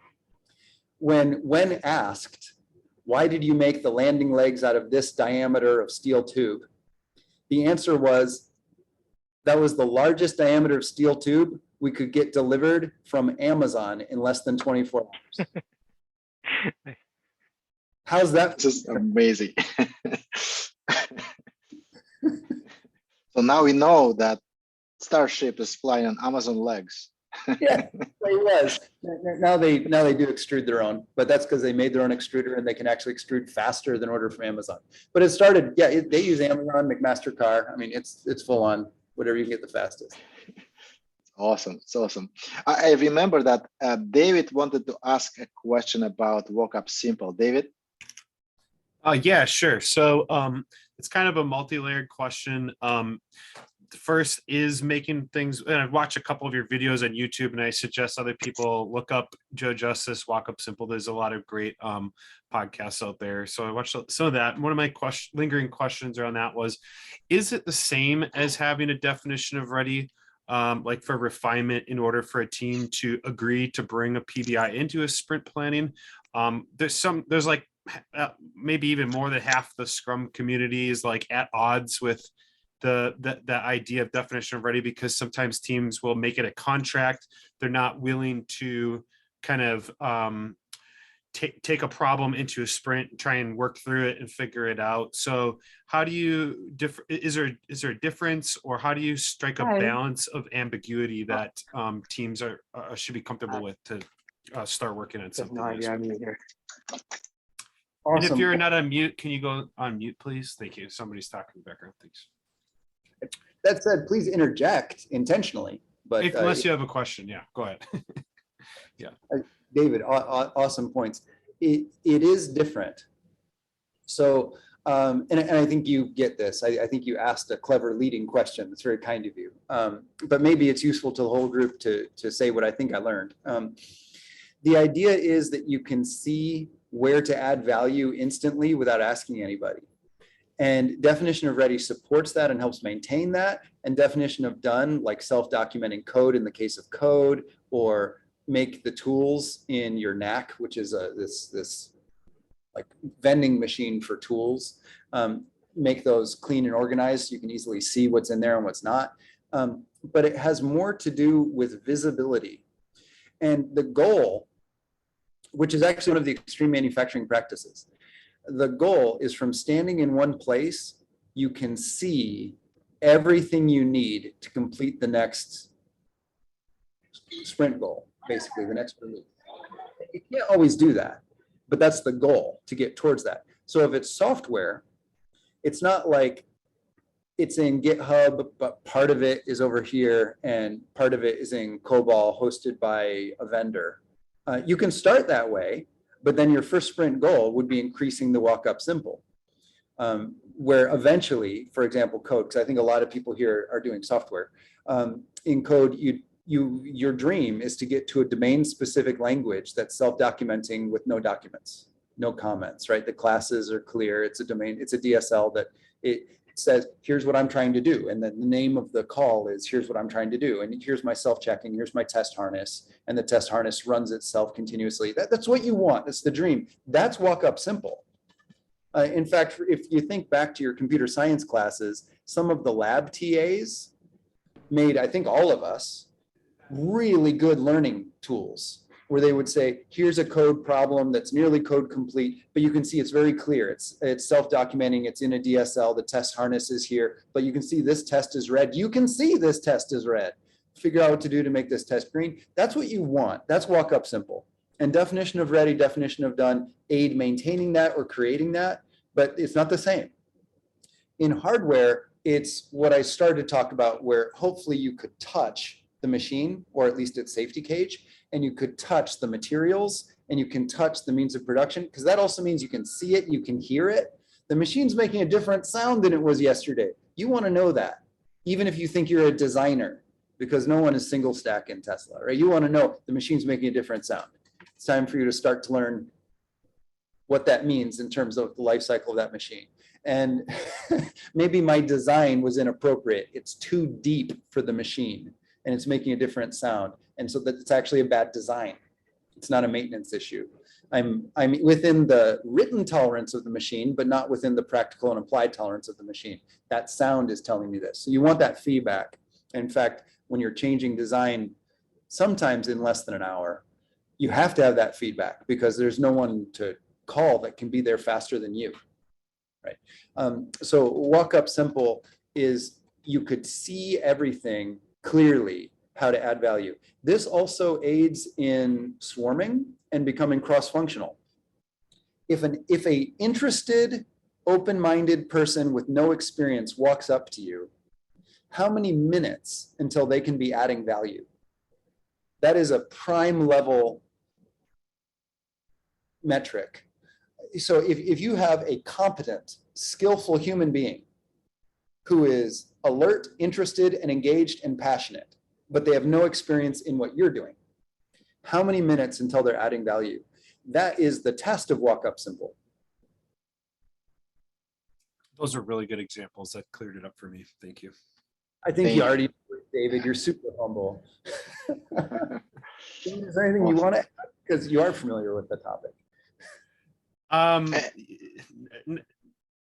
When asked, why did you make the landing legs out of this diameter of steel tube? The answer was, that was the largest diameter of steel tube we could get delivered from Amazon in less than 24 hours. How's that? Just amazing. So now we know that Starship is flying on Amazon legs. Yeah, it was. Now they do extrude their own, but that's because they made their own extruder and they can actually extrude faster than order from Amazon. But it started, yeah, they use Amazon, McMaster Car. I mean, it's full on, whatever you can get the fastest. Awesome. It's awesome. I remember that David wanted to ask a question about Walk Up Simple. David? Yeah, sure. So it's kind of a multi-layered question. The first is making things, and I've watched a couple of your videos on YouTube, and I suggest other people look up Joe Justice, Walk Up Simple. There's a lot of great podcasts out there. So I watched some of that. One of my lingering questions around that was, is it the same as having a definition of ready, like for refinement, in order for a team to agree to bring a PBI into a sprint planning? There's like maybe even more than half the Scrum community is like at odds with the idea of definition of ready, because sometimes teams will make it a contract. They're not willing to kind of take a problem into a sprint, try and work through it and figure it out. So how do you is there a difference, or how do you strike a balance of ambiguity that teams are should be comfortable with to start working on something? No idea, I'm here. And if Awesome. you're not on mute, can you go on mute, please? Thank you. Somebody's talking in the background. Thanks. That said, please interject intentionally. But Unless you have a question, yeah, go ahead. David, awesome points. It is different. So, and I think you get this. I think you asked a clever leading question. That's very kind of you. But maybe it's useful to the whole group to say what I think I learned. The idea is that you can see where to add value instantly without asking anybody. And definition of ready supports that and helps maintain that. And definition of done, like self-documenting code in the case of code, or make the tools in your knack, which is this like vending machine for tools, make those clean and organized. You can easily see what's in there and what's not. But it has more to do with visibility. And the goal, which is actually one of the extreme manufacturing practices, the goal is from standing in one place, you can see everything you need to complete the next sprint goal, basically the next release. You can't always do that, but that's the goal, to get towards that. So if it's software, it's not like it's in GitHub, but part of it is over here and part of it is in COBOL hosted by a vendor. You can start that way, but then your first sprint goal would be increasing the walk up simple, where eventually, for example, code, because I think a lot of people here are doing software. In code, your dream is to get to a domain specific language that's self-documenting with no documents, no comments, right? The classes are clear. It's a domain, it's a DSL that it says, here's what I'm trying to do. And then the name of the call is, here's what I'm trying to do. And here's my self-checking, here's my test harness. And the test harness runs itself continuously. That's what you want. That's the dream. That's walk up simple. In fact, if you think back to your computer science classes, some of the lab TAs made, I think all of us, really good learning tools where they would say, here's a code problem that's nearly code complete, but you can see it's very clear. It's self-documenting, it's in a DSL, the test harness is here, but you can see this test is red. You can see this test is red. Figure out what to do to make this test green. That's what you want. That's walk up simple. And definition of ready, definition of done, aid maintaining that or creating that, but it's not the same. In hardware, it's what I started to talk about, where hopefully you could touch the machine, or at least its safety cage, and you could touch the materials and you can touch the means of production, because that also means you can see it, you can hear it. The machine's making a different sound than it was yesterday. You want to know that, even if you think you're a designer, because no one is single stack in Tesla, right? You want to know the machine's making a different sound. It's time for you to start to learn what that means in terms of the life cycle of that machine. And maybe my design was inappropriate. It's too deep for the machine and it's making a different sound. And so that it's actually a bad design. It's not a maintenance issue. I'm within the written tolerance of the machine, but not within the practical and applied tolerance of the machine. That sound is telling me this. So you want that feedback. In fact, when you're changing design, sometimes in less than an hour, you have to have that feedback because there's no one to call that can be there faster than you, right? So walk up simple is you could see everything clearly, how to add value. This also aids in swarming and becoming cross-functional. If a interested, open-minded person with no experience walks up to you, how many minutes until they can be adding value? That is a prime level metric. So if you have a competent, skillful human being who is alert, interested, and engaged and passionate, but they have no experience in what you're doing, how many minutes until they're adding value? That is the test of walk up simple. Those are really good examples. That cleared it up for me. Thank you. I think you already, David, you're super humble. Is there anything you want to add? Because you are familiar with the topic.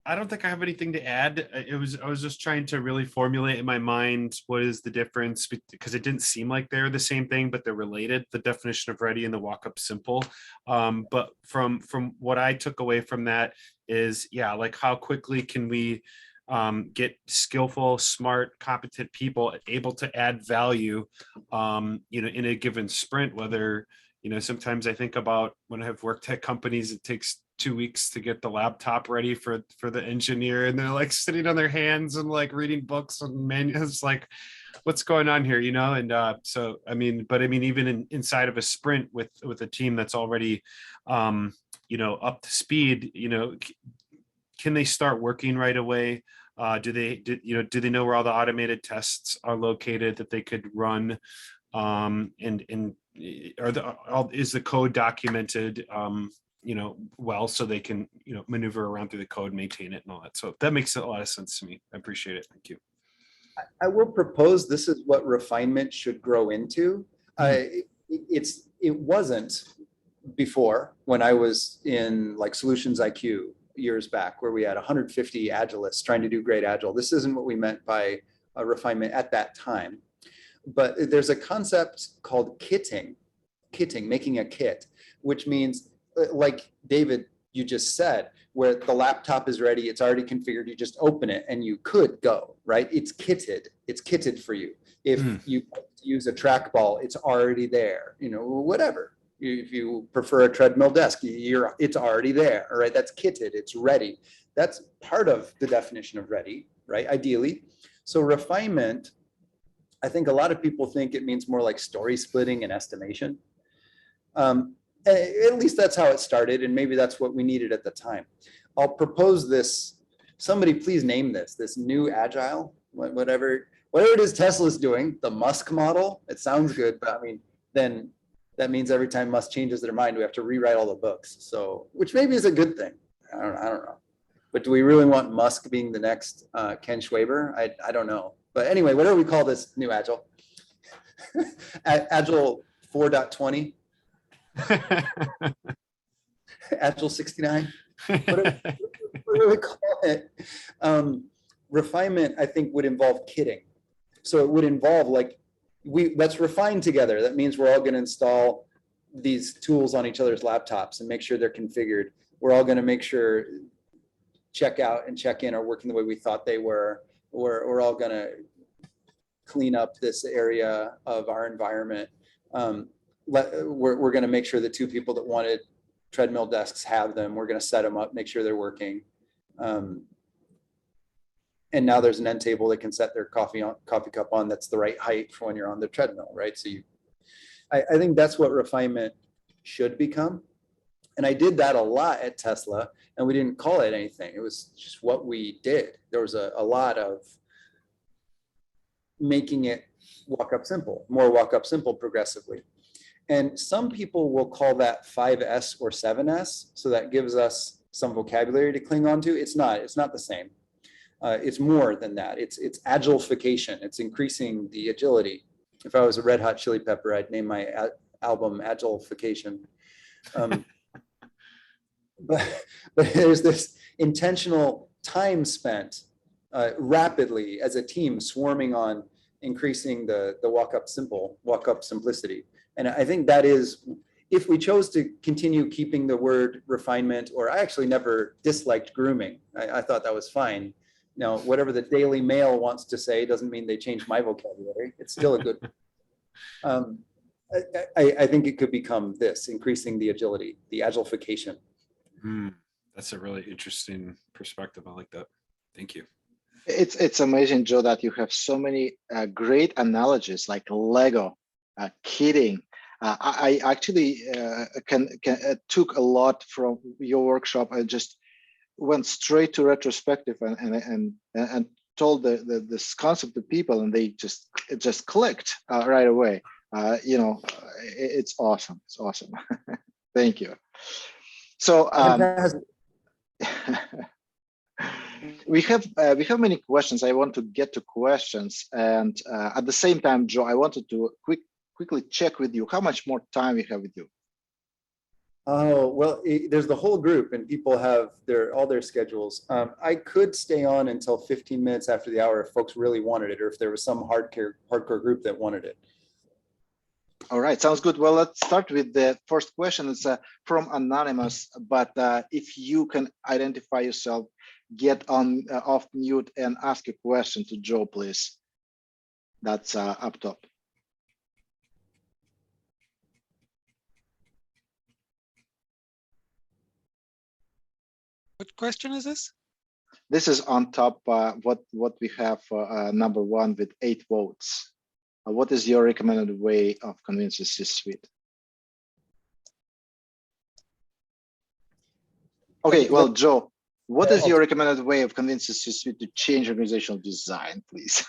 I don't think I have anything to add. I was just trying to really formulate in my mind what is the difference, because it didn't seem like they're the same thing, but they're related. The definition of ready and the walk up simple. But from what I took away from that is, yeah, like how quickly can we get skillful, smart, competent people able to add value, in a given sprint. Whether, sometimes I think about when I've worked at companies, it takes 2 weeks to get the laptop ready for the engineer, and they're like sitting on their hands and like reading books and manuals, like what's going on here, and so even inside of a sprint with a team that's already up to speed, can they start working right away? Do they know where all the automated tests are located that they could run? Is the code documented, well, so they can, maneuver around through the code, maintain it and all that. So that makes a lot of sense to me. I appreciate it. Thank you. I will propose this is what refinement should grow into. It wasn't before, when I was in like Solutions IQ years back, where we had 150 Agilists trying to do great Agile. This isn't what we meant by a refinement at that time. But there's a concept called kitting, making a kit, which means, like David, you just said, where the laptop is ready, it's already configured, you just open it and you could go, right? It's kitted for you. If you use a trackball, it's already there, whatever. If you prefer a treadmill desk, it's already there, all right? That's kitted, it's ready. That's part of the definition of ready, right? Ideally. So refinement, I think a lot of people think it means more like story splitting and estimation. At least that's how it started, and maybe that's what we needed at the time. I'll propose this. Somebody please name this new Agile, whatever it is Tesla's doing, the Musk model. It sounds good, but then that means every time Musk changes their mind, we have to rewrite all the books. So, which maybe is a good thing. I don't know. But do we really want Musk being the next Ken Schwaber? I don't know. But anyway, whatever we call this new Agile, Agile 4.20, Agile 69, whatever we call it. Refinement, I think, would involve kitting. So it would involve let's refine together. That means we're all going to install these tools on each other's laptops and make sure they're configured. We're all going to make sure check out and check in are working the way we thought they were. We're all going to clean up this area of our environment. We're going to make sure the two people that wanted treadmill desks have them. We're going to set them up, make sure they're working. And now there's an end table that can set their coffee cup on that's the right height for when you're on the treadmill, right? So I think that's what refinement should become. And I did that a lot at Tesla, and we didn't call it anything. It was just what we did. There was a lot of making it more walk up simple progressively. And some people will call that 5S or 7S. So that gives us some vocabulary to cling on to. It's not the same. It's more than that. It's Agilification. It's increasing the agility. If I was a Red Hot Chili Pepper, I'd name my album Agilification. But there's this intentional time spent rapidly as a team swarming on increasing the walk up simplicity. And I think that is, if we chose to continue keeping the word refinement, or I actually never disliked grooming. I thought that was fine. Now, whatever the Daily Mail wants to say doesn't mean they change my vocabulary. It's still a good. I think it could become this, increasing the agility, the Agilification. That's a really interesting perspective. I like that. Thank you. It's amazing, Joe, that you have so many great analogies like Lego, kitting. I actually took a lot from your workshop. I just went straight to retrospective and told this concept to people, and it just clicked right away. It's awesome. It's awesome. Thank you. So we have many questions. I want to get to questions, and at the same time, Joe, I wanted to quickly check with you how much more time we have with you. Oh, well, there's the whole group and people have all their schedules. I could stay on until 15 minutes after the hour if folks really wanted it, or if there was some hardcore group that wanted it. All right, sounds good. Well, let's start with the first question. It's from Anonymous, but if you can identify yourself, get on off mute and ask a question to Joe, please. That's up top. What question is this? This is on top, what we have number one with 8 votes. What is your recommended way of convincing C-suite? Okay, well, Joe, what is your recommended way of convincing C-suite to change organizational design, please?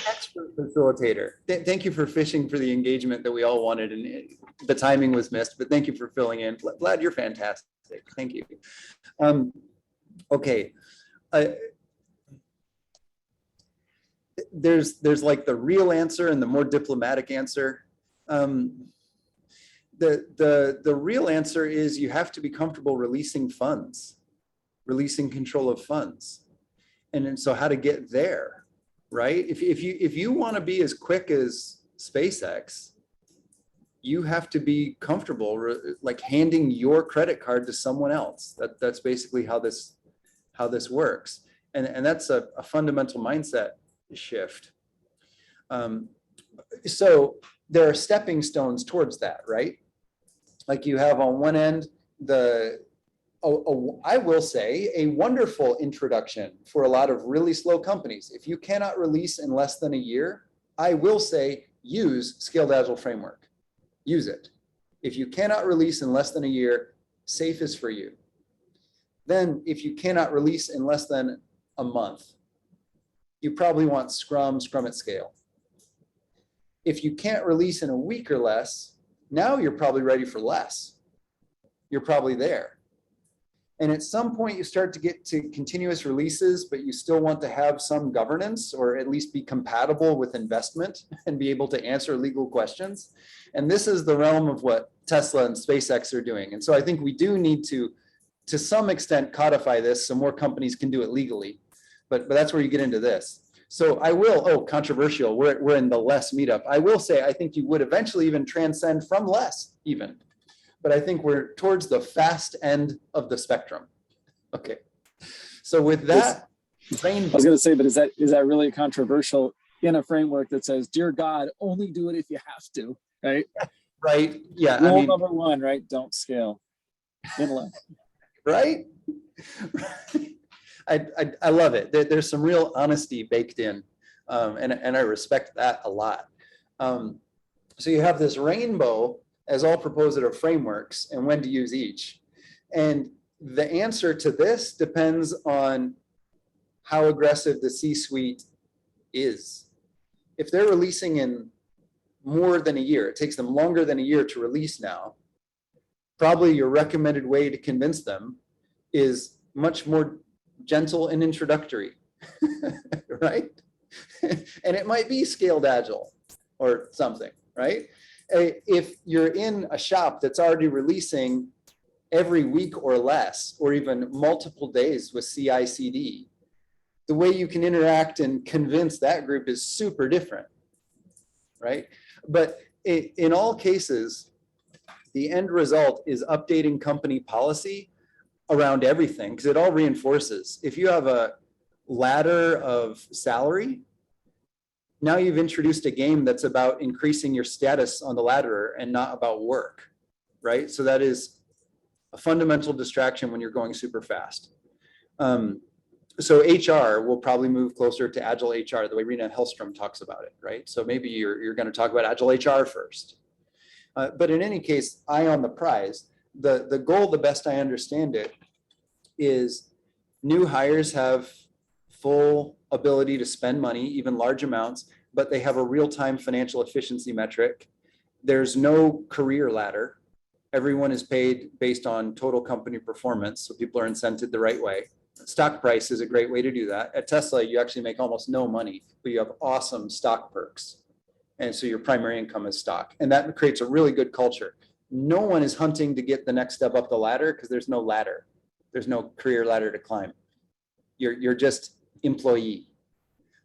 Expert facilitator. Thank you for fishing for the engagement that we all wanted, and the timing was missed, but thank you for filling in. Vlad, you're fantastic. Thank you. Okay. There's like the real answer and the more diplomatic answer. The real answer is you have to be comfortable releasing funds, releasing control of funds. And so how to get there, right? If you want to be as quick as SpaceX, you have to be comfortable like handing your credit card to someone else. That's basically how this works. And that's a fundamental mindset shift. So there are stepping stones towards that, right? Like you have on one end, I will say, a wonderful introduction for a lot of really slow companies. If you cannot release in less than a year, I will say use Scaled Agile Framework. Use it. If you cannot release in less than a year, SAFe is for you. Then if you cannot release in less than a month, you probably want Scrum at scale. If you can't release in a week or less, now you're probably ready for less. You're probably there. And at some point you start to get to continuous releases, but you still want to have some governance or at least be compatible with investment and be able to answer legal questions. And this is the realm of what Tesla and SpaceX are doing. And so I think we do need to some extent codify this so more companies can do it legally. But that's where you get into this. So I will, controversial, we're in the less meetup. I will say, I think you would eventually even transcend from less even. But I think we're towards the fast end of the spectrum. Okay. So with that, I was going to say, but is that really controversial in a framework that says, dear God, only do it if you have to, right? Right. Yeah. Rule number one, right? Don't scale. Right? I love it. There's some real honesty baked in, and I respect that a lot. So you have this rainbow as all propositive frameworks and when to use each. And the answer to this depends on how aggressive the C-suite is. If they're releasing in more than a year, it takes them longer than a year to release now, probably your recommended way to convince them is much more gentle and introductory, right? And it might be scaled agile or something, right? If you're in a shop that's already releasing every week or less, or even multiple days with CI/CD, the way you can interact and convince that group is super different, right? But in all cases, the end result is updating company policy around everything, because it all reinforces. If you have a ladder of salary, now you've introduced a game that's about increasing your status on the ladder and not about work, right? So that is a fundamental distraction when you're going super fast. So HR will probably move closer to Agile HR, the way Rena Hellstrom talks about it, right? So maybe you're going to talk about Agile HR first. But in any case, eye on the prize. The goal, the best I understand it, is new hires have full ability to spend money, even large amounts, but they have a real-time financial efficiency metric. There's no career ladder. Everyone is paid based on total company performance, so people are incented the right way. Stock price is a great way to do that. At Tesla, you actually make almost no money, but you have awesome stock perks. And so your primary income is stock. And that creates a really good culture. no one is hunting to get the next step up the ladder because there's no ladder. There's no career ladder to climb. You're just employee.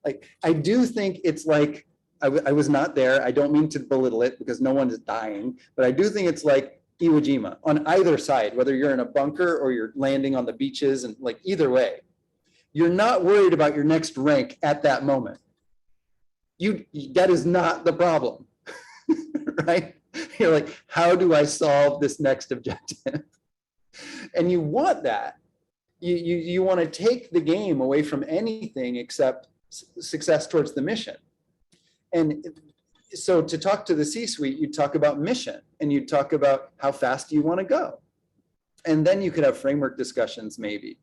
Like, I do think it's like, I was not there. I don't mean to belittle it because no one is dying, but I do think it's like Iwo Jima on either side, whether you're in a bunker or you're landing on the beaches, and like either way, you're not worried about your next rank at that moment. That is not the problem, right? You're like, how do I solve this next objective? And you want that. You want to take the game away from anything except success towards the mission. And so to talk to the C-suite, you talk about mission, and you talk about how fast you want to go. And then you could have framework discussions maybe.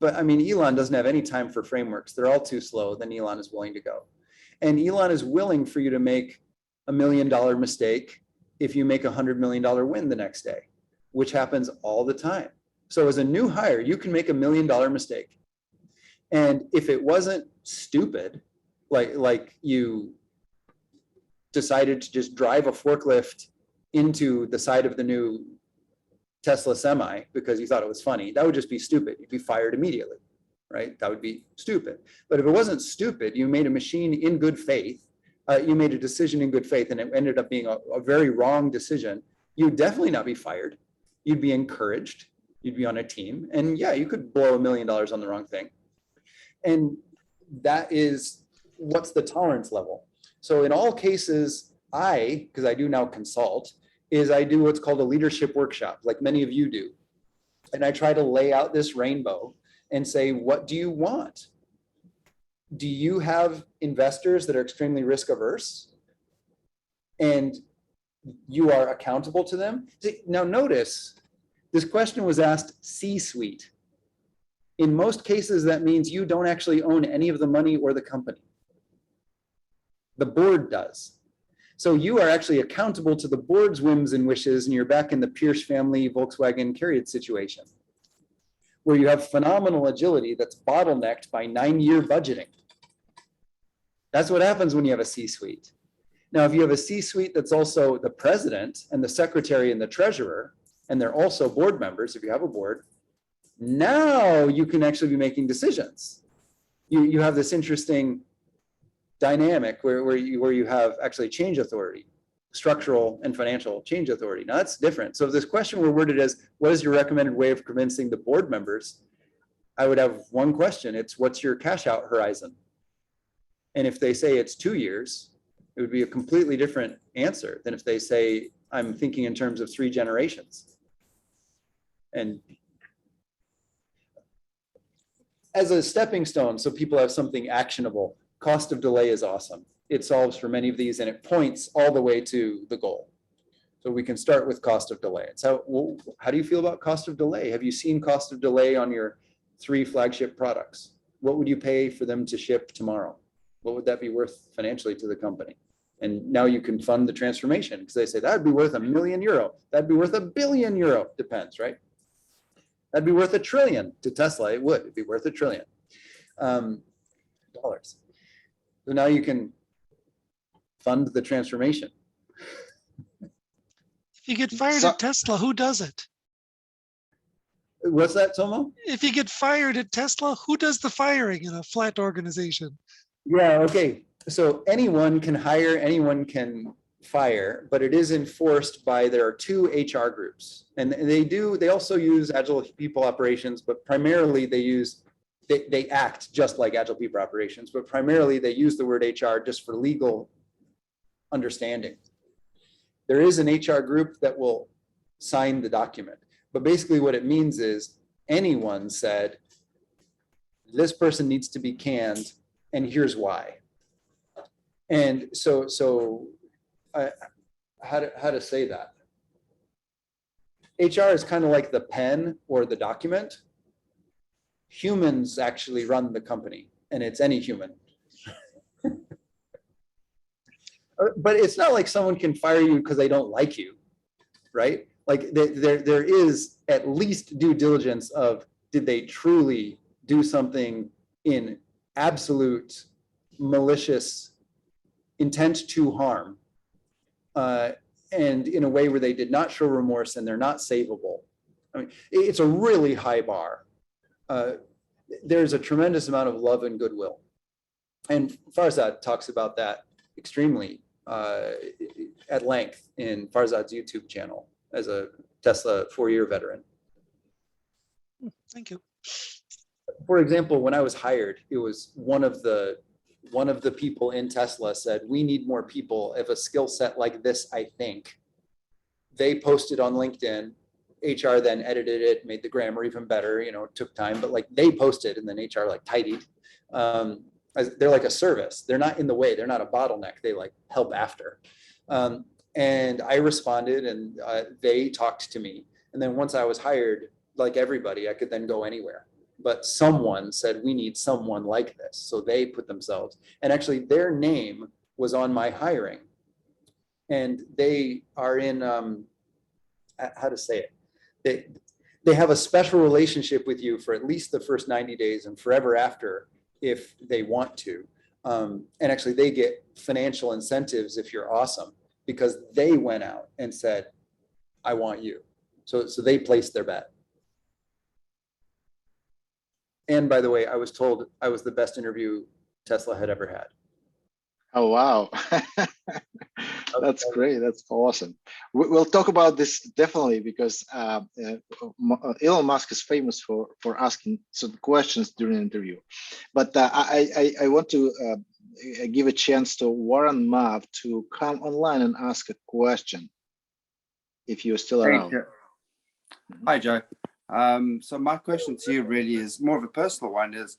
But I mean, Elon doesn't have any time for frameworks. They're all too slow. Then Elon is willing to go. And Elon is willing for you to make $1 million mistake if you make $100 million win the next day, which happens all the time. So as a new hire, you can make $1 million mistake. And if it wasn't stupid, like you decided to just drive a forklift into the side of the new Tesla semi because you thought it was funny, that would just be stupid. You'd be fired immediately, right? That would be stupid. But if it wasn't stupid, you made a machine in good faith, you made a decision in good faith, and it ended up being a very wrong decision, you'd definitely not be fired. You'd be encouraged. You'd be on a team. And yeah, you could blow $1 million on the wrong thing. And that is, what's the tolerance level? So in all cases, because I do now consult, is I do what's called a leadership workshop, like many of you do. And I try to lay out this rainbow and say, what do you want? Do you have investors that are extremely risk averse? And you are accountable to them? Now notice, this question was asked C-suite. In most cases, that means you don't actually own any of the money or the company. The board does. So you are actually accountable to the board's whims and wishes, and you're back in the Pierce family Volkswagen Carriot situation, where you have phenomenal agility that's bottlenecked by 9-year budgeting. That's what happens when you have a C-suite. Now, if you have a C-suite that's also the president and the secretary and the treasurer, and they're also board members, if you have a board, now you can actually be making decisions. You have this interesting dynamic where you have actually change authority, structural and financial change authority. Now that's different. So if this question were worded as, what is your recommended way of convincing the board members? I would have one question. It's, what's your cash out horizon? And if they say it's 2 years, it would be a completely different answer than if they say, I'm thinking in terms of 3 generations. And as a stepping stone, so people have something actionable, cost of delay is awesome. It solves for many of these, and it points all the way to the goal. So we can start with cost of delay. So how do you feel about cost of delay? Have you seen cost of delay on your 3 flagship products? What would you pay for them to ship tomorrow? What would that be worth financially to the company? And now you can fund the transformation because they say that'd be worth €1 million. That'd be worth €1 billion. Depends, right? That'd be worth $1 trillion to Tesla. It would. It'd be worth $1 trillion. Dollars. So now you can fund the transformation. If you get fired at Tesla, who does it? What's that, Tomo? If you get fired at Tesla, who does the firing in a flat organization? Yeah, okay. So anyone can hire, anyone can fire, but it is enforced by, there are 2 HR groups. And they also use Agile people operations, but primarily they act just like Agile people operations, but primarily they use the word HR just for legal understanding. There is an HR group that will sign the document, but basically what it means is anyone said, this person needs to be canned, and here's why. And so how to say that? HR is kind of like the pen or the document. Humans actually run the company, and it's any human. But it's not like someone can fire you because they don't like you, right? Like there is at least due diligence of, did they truly do something in absolute malicious intent to harm? and in a way where they did not show remorse and they're not savable. I mean, it's a really high bar. There's a tremendous amount of love and goodwill. And Farzad talks about that extremely at length in Farzad's YouTube channel as a Tesla 4-year veteran. Thank you. For example, when I was hired, it was one of the people in Tesla said, we need more people of a skill set like this, I think. They posted on LinkedIn, HR then edited it, made the grammar even better, you know, it took time, but like they posted and then HR like tidied. They're like a service. They're not in the way. They're not a bottleneck. They like help after. And I responded and they talked to me. And then once I was hired, like everybody, I could then go anywhere. But someone said, we need someone like this. So they put themselves, and actually their name was on my hiring. And they are in, how to say it? They have a special relationship with you for at least the first 90 days and forever after if they want to. And actually they get financial incentives if you're awesome, because they went out and said, I want you. So they placed their bet. And by the way, I was told I was the best interview Tesla had ever had. Oh, wow. That's great. That's awesome. We'll talk about this definitely, because Elon Musk is famous for asking certain questions during an interview. But I want to give a chance to Warren Mav to come online and ask a question, if you're still around. Hi, Joe. So my question to you really is more of a personal one, is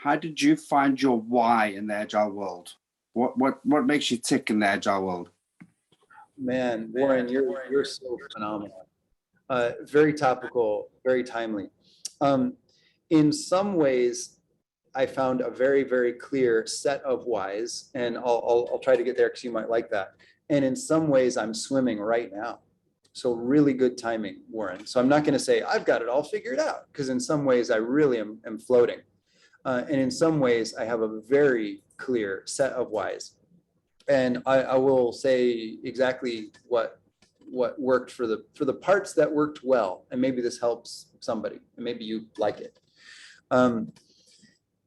how did you find your why in the Agile world? What makes you tick in the Agile world? Man, Warren, you're so phenomenal. Very topical, very timely. In some ways, I found a very, very clear set of whys, and I'll try to get there because you might like that. And in some ways, I'm swimming right now. So really good timing, Warren. So I'm not going to say I've got it all figured out, because in some ways I really am floating. And in some ways I have a very clear set of whys. And I will say exactly what worked for the parts that worked well. And maybe this helps somebody, and maybe you like it.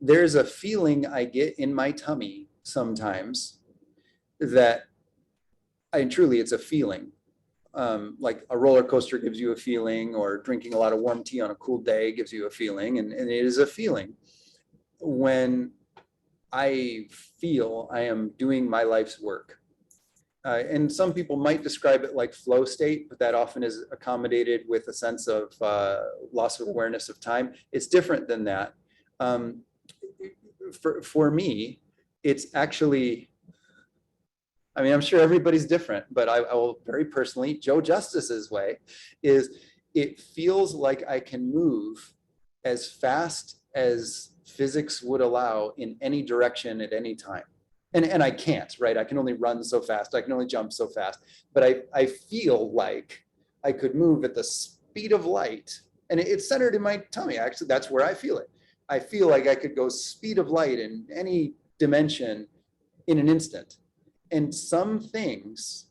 There's a feeling I get in my tummy sometimes that, and truly it's a feeling. Like a roller coaster gives you a feeling, or drinking a lot of warm tea on a cool day gives you a feeling. And it is a feeling when I feel I am doing my life's work. And some people might describe it like flow state, but that often is accommodated with a sense of loss of awareness of time. It's different than that. For me, it's actually, I mean, I'm sure everybody's different, but I will very personally, Joe Justice's way is, it feels like I can move as fast as physics would allow in any direction at any time. And I can't, right? I can only run so fast. I can only jump so fast. But I feel like I could move at the speed of light. And it's centered in my tummy. Actually, that's where I feel it. I feel like I could go speed of light in any dimension in an instant. And some things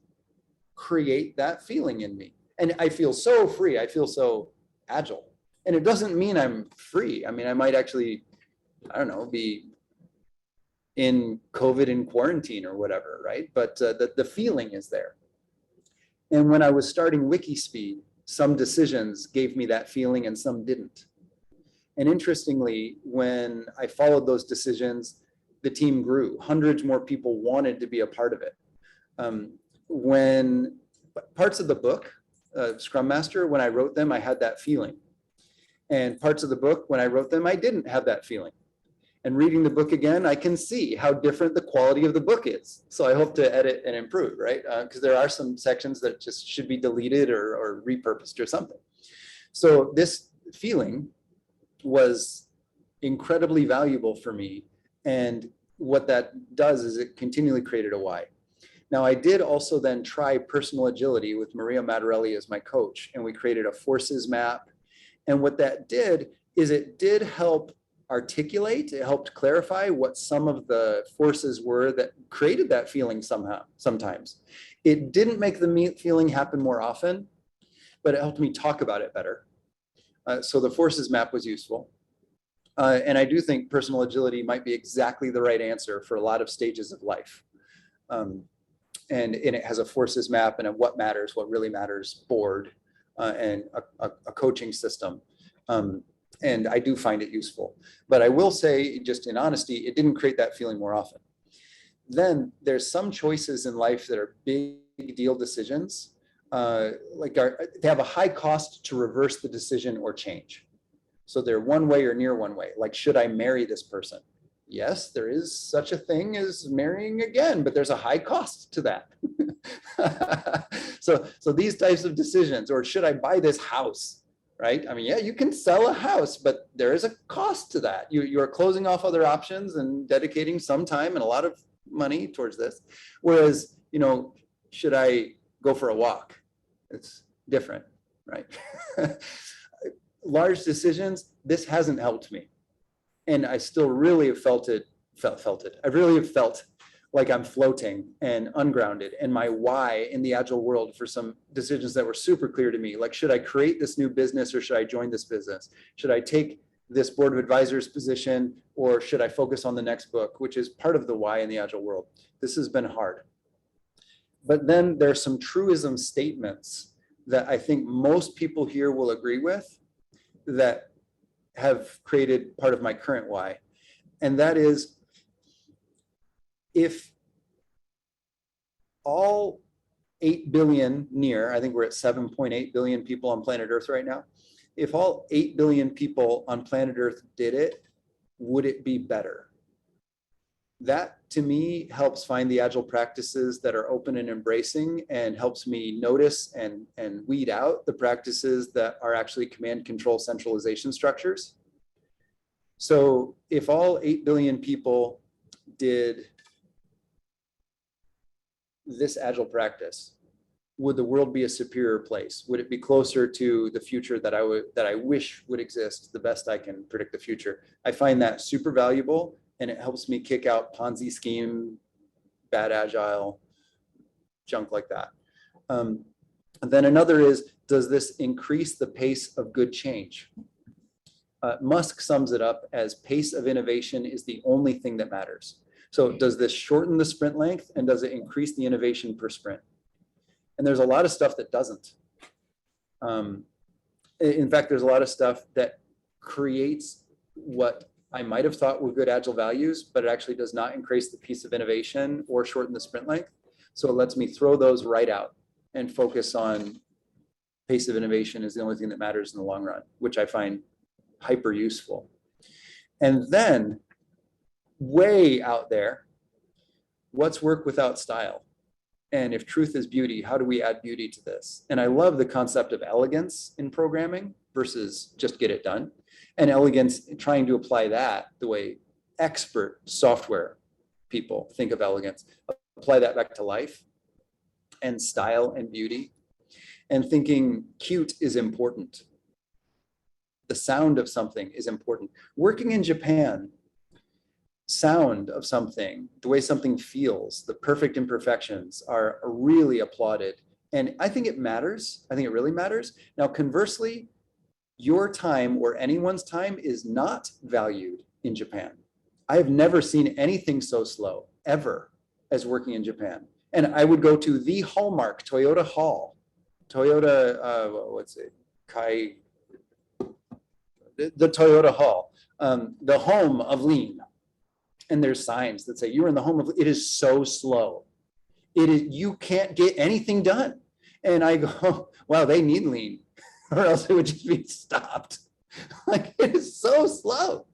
create that feeling in me. And I feel so free. I feel so agile. And it doesn't mean I'm free. I mean, I might actually, I don't know, be in COVID in quarantine or whatever, right? But the feeling is there. And when I was starting Wikispeed, some decisions gave me that feeling and some didn't. And interestingly, when I followed those decisions, the team grew. Hundreds more people wanted to be a part of it. When parts of the book, Scrum Master, when I wrote them, I had that feeling. And parts of the book, when I wrote them, I didn't have that feeling. And reading the book again, I can see how different the quality of the book is. So I hope to edit and improve, right? Because there are some sections that just should be deleted or repurposed or something. So this feeling was incredibly valuable for me. And what that does is it continually created a why. Now, I did also then try personal agility with Maria Mattarelli as my coach, and we created a forces map. And what that did is it did help articulate, it helped clarify what some of the forces were that created that feeling sometimes. It didn't make the feeling happen more often, but it helped me talk about it better. So the forces map was useful. And I do think personal agility might be exactly the right answer for a lot of stages of life. And it has a forces map and a what matters, what really matters board, and a coaching system. And I do find it useful. But I will say, just in honesty, it didn't create that feeling more often. Then there's some choices in life that are big deal decisions, they have a high cost to reverse the decision or change. So they're one way or near one way. Like, should I marry this person? Yes, there is such a thing as marrying again, but there's a high cost to that. So these types of decisions, or should I buy this house? Right? I mean, yeah, you can sell a house, but there is a cost to that. You're closing off other options and dedicating some time and a lot of money towards this. Whereas, should I go for a walk? It's different, right? Large decisions, this hasn't helped me. And I still really have felt it. I really have felt like I'm floating and ungrounded, and my why in the Agile world for some decisions that were super clear to me, like, should I create this new business or should I join this business? Should I take this board of advisors position or should I focus on the next book, which is part of the why in the Agile world? This has been hard. But then there's some truism statements that I think most people here will agree with that have created part of my current why. And that is, if all 8 billion I think we're at 7.8 billion people on planet Earth right now. If all 8 billion people on planet Earth did it, would it be better? That to me helps find the Agile practices that are open and embracing, and helps me notice and weed out the practices that are actually command control centralization structures. So if all 8 billion people did this Agile practice, would the world be a superior place? Would it be closer to the future that I wish would exist, the best I can predict the future? I find that super valuable, and it helps me kick out Ponzi scheme, bad Agile, junk like that. And then another is, does this increase the pace of good change? Musk sums it up as pace of innovation is the only thing that matters. So does this shorten the sprint length, and does it increase the innovation per sprint? And there's a lot of stuff that doesn't. In fact, there's a lot of stuff that creates what I might have thought were good Agile values, but it actually does not increase the pace of innovation or shorten the sprint length. So it lets me throw those right out and focus on pace of innovation is the only thing that matters in the long run, which I find hyper useful. And then way out there, what's work without style? And if truth is beauty, how do we add beauty to this? And I love the concept of elegance in programming versus just get it done. And elegance, trying to apply that the way expert software people think of elegance, apply that back to life and style and beauty, and thinking cute is important. The sound of something is important. Working in Japan, sound of something, the way something feels, the perfect imperfections are really applauded. And I think it matters. I think it really matters. Now, conversely, your time or anyone's time is not valued in Japan. I have never seen anything so slow, ever, as working in Japan. And I would go to the hallmark, Toyota Hall, Toyota, the Toyota Hall, the home of lean. And there's signs that say, you're in the home of, it is so slow. It is, you can't get anything done. And I go, wow, they need lean, or else it would just be stopped. Like, it is so slow.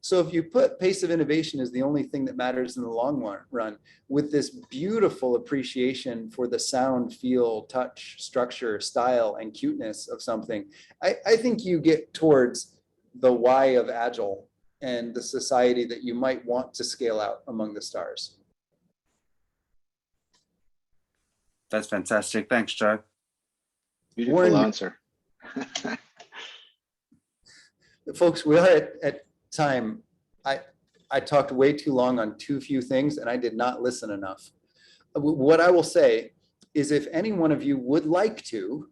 So if you put pace of innovation as the only thing that matters in the long run, with this beautiful appreciation for the sound, feel, touch, structure, style, and cuteness of something, I think you get towards the why of Agile and the society that you might want to scale out among the stars. That's fantastic. Thanks, Joe. Beautiful answer. Folks, we are at time, I talked way too long on too few things and I did not listen enough. What I will say is if any one of you would like to,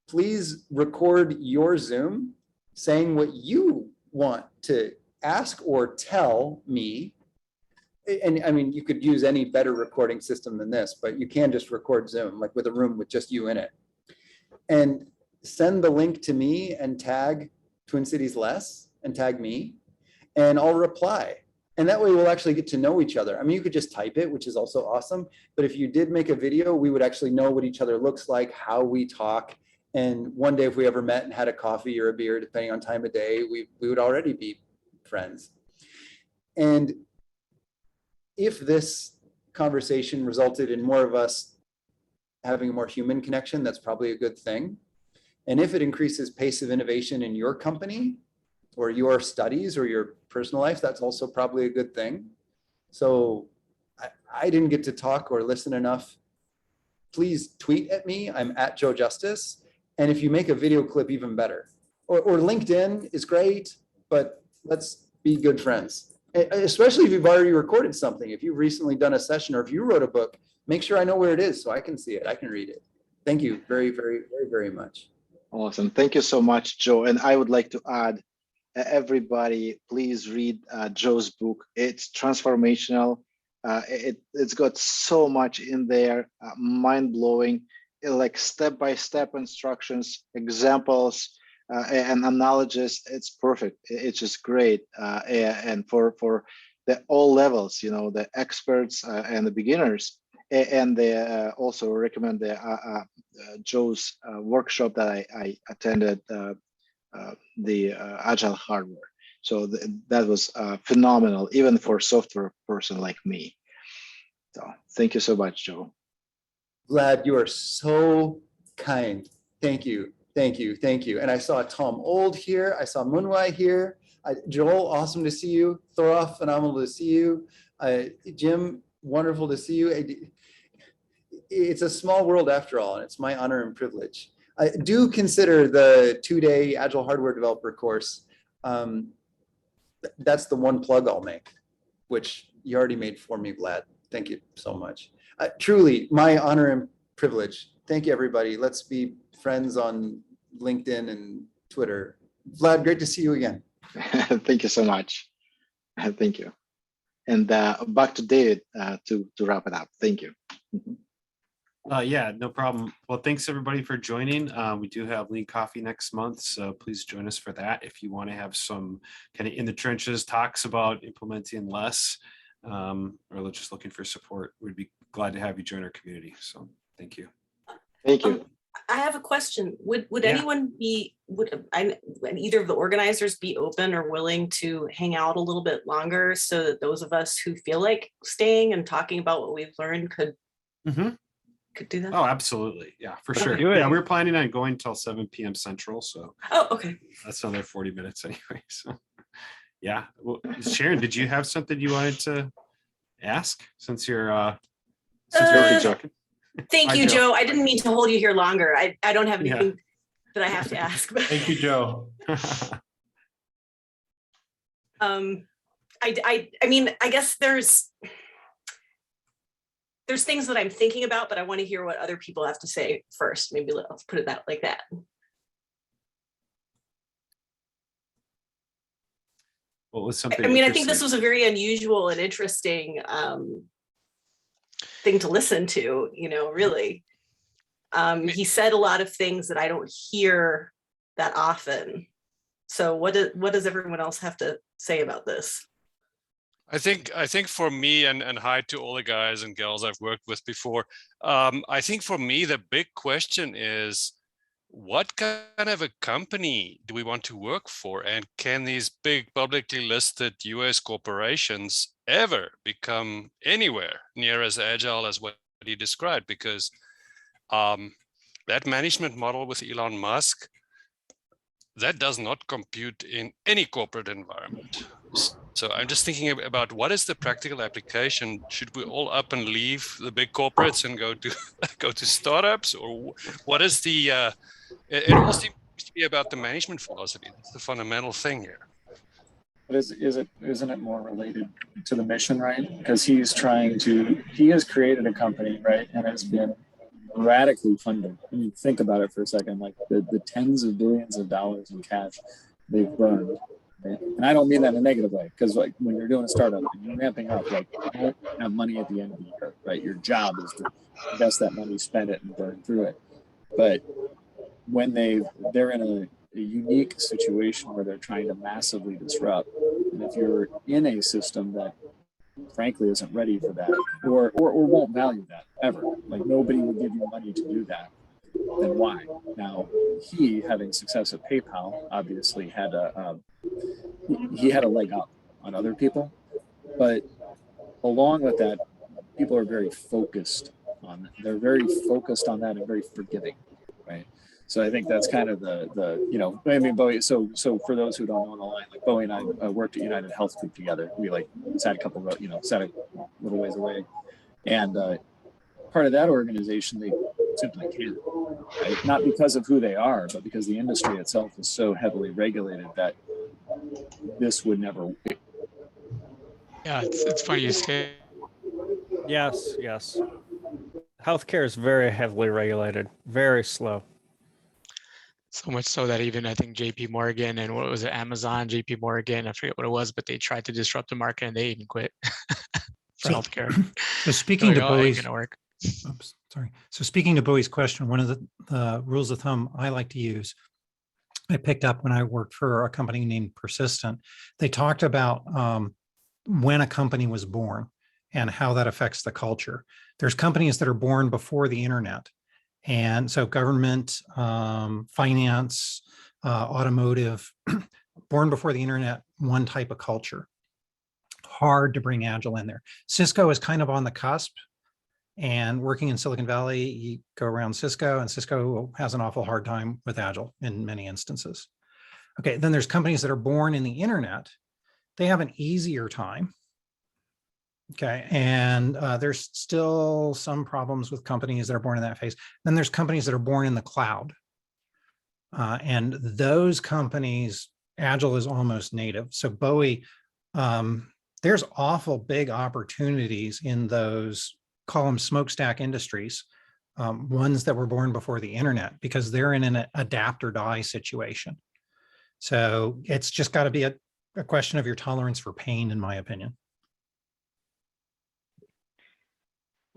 please record your Zoom saying what you want to ask or tell me. And I mean, you could use any better recording system than this, but you can just record Zoom, like with a room with just you in it. And send the link to me and tag Twin Cities Less and tag me, and I'll reply. And that way we'll actually get to know each other. I mean, you could just type it, which is also awesome. But if you did make a video, we would actually know what each other looks like, how we talk. And one day if we ever met and had a coffee or a beer, depending on time of day, we would already be friends. And if this conversation resulted in more of us having a more human connection, that's probably a good thing. And if it increases pace of innovation in your company or your studies or your personal life, that's also probably a good thing. So I didn't get to talk or listen enough. Please tweet at me. I'm at Joe Justice. And if you make a video clip, even better. Or LinkedIn is great, but let's be good friends. Especially if you've already recorded something. If you've recently done a session or if you wrote a book, make sure I know where it is so I can see it. I can read it. Thank you very, very, very, very much. Awesome. Thank you so much, Joe. And I would like to add, everybody, please read Joe's book. It's transformational. It's got so much in there, mind-blowing, like step-by-step instructions, examples, and analogies. It's perfect. It's just great. And for the all levels, you know, the experts and the beginners. And they also recommend the Joe's workshop that I attended, the Agile hardware. So that was phenomenal, even for a software person like me. So thank you so much, Joe. Vlad, you are so kind. Thank you, thank you, thank you. And I saw Tom Old here. I saw Munwai here. Joel, awesome to see you. Thoroff, phenomenal to see you. Jim, wonderful to see you. It's a small world after all, and it's my honor and privilege. I do consider the 2-day Agile hardware developer course. That's the one plug I'll make, which you already made for me, Vlad. Thank you so much. Truly, my honor and privilege. Thank you, everybody. Let's be friends on LinkedIn and Twitter. Vlad, great to see you again. Thank you so much. Thank you. And back to David to wrap it up. Thank you. Yeah, no problem. Well, thanks everybody for joining. We do have Lean Coffee next month, so please join us for that. If you want to have some kind of in the trenches talks about implementing less, or just looking for support, we'd be glad to have you join our community. So thank you. Thank you. I have a question. Would anyone be, would either of the organizers be open or willing to hang out a little bit longer so that those of us who feel like staying and talking about what we've learned could do that? Oh, absolutely. Yeah, for sure. do it. Yeah, we're planning on going till 7 p.m. Central. So Oh, okay. that's another 40 minutes anyway. So yeah. Well, Sharon, did you have something you wanted to ask since you're already talking? Thank you, Joe. I didn't mean to hold you here longer. I don't have anything Yeah. that I have to ask. Thank you, Joe. I mean, I guess there's things that I'm thinking about, but I want to hear what other people have to say first. Maybe let's put it like that. What was something? I mean, I think this was a very unusual and interesting thing to listen to, you know, really. He said a lot of things that I don't hear that often. So what does everyone else have to say about this? I think for me, and hi to all the guys and girls I've worked with before, I think for me, the big question is, what kind of a company do we want to work for? And can these big publicly listed US corporations ever become anywhere near as agile as what he described? Because that management model with Elon Musk, that does not compute in any corporate environment. So I'm just thinking about what is the practical application? Should we all up and leave the big corporates and go to startups, or what is the? It all seems to be about the management philosophy. That's the fundamental thing here. But isn't it more related to the mission, right? Because he has created a company, right, and has been radically funded. I mean, think about it for a second, like the tens of billions of dollars in cash they've burned. Right? And I don't mean that in a negative way, because like when you're doing a startup and you're ramping up, like you don't have money at the end of the year, right? Your job is to invest that money, spend it, and burn through it. But when they're in a unique situation where they're trying to massively disrupt, and if you're in a system that frankly isn't ready for that, or won't value that ever, like nobody would give you money to do that, then why? Now, he, having success at PayPal, obviously had he had a leg up on other people, but along with that, people are very focused on. They're very focused on that and very forgiving, right? So I think that's kind of the I mean, Bowie. So for those who don't know on the line, like Bowie and I worked at United Health Group together. We like sat sat a little ways away, and part of that organization, they simply can't, right? Not because of who they are, but because the industry itself is so heavily regulated that this would never. Yeah, it's funny you say. Yes. Healthcare is very heavily regulated, very slow. So much so that even I think JP Morgan and what was it, Amazon, JP Morgan, I forget what it was, but they tried to disrupt the market and they even quit for healthcare. So speaking to Bowie's, gonna work. Oops, sorry. So speaking to Bowie's question, one of the rules of thumb I like to use, I picked up when I worked for a company named Persistent. They talked about when a company was born and how that affects the culture. There's companies that are born before the internet. And so government, finance, automotive, born before the internet, one type of culture. Hard to bring Agile in there. Cisco is kind of on the cusp, and working in Silicon Valley, you go around Cisco, and Cisco has an awful hard time with Agile in many instances. Okay, then there's companies that are born in the internet. They have an easier time. Okay, and there's still some problems with companies that are born in that phase. Then there's companies that are born in the cloud. And those companies, Agile is almost native. So Bowie, there's awful big opportunities in those, call them smokestack industries, ones that were born before the internet, because they're in an adapt or die situation. So it's just got to be a question of your tolerance for pain, in my opinion.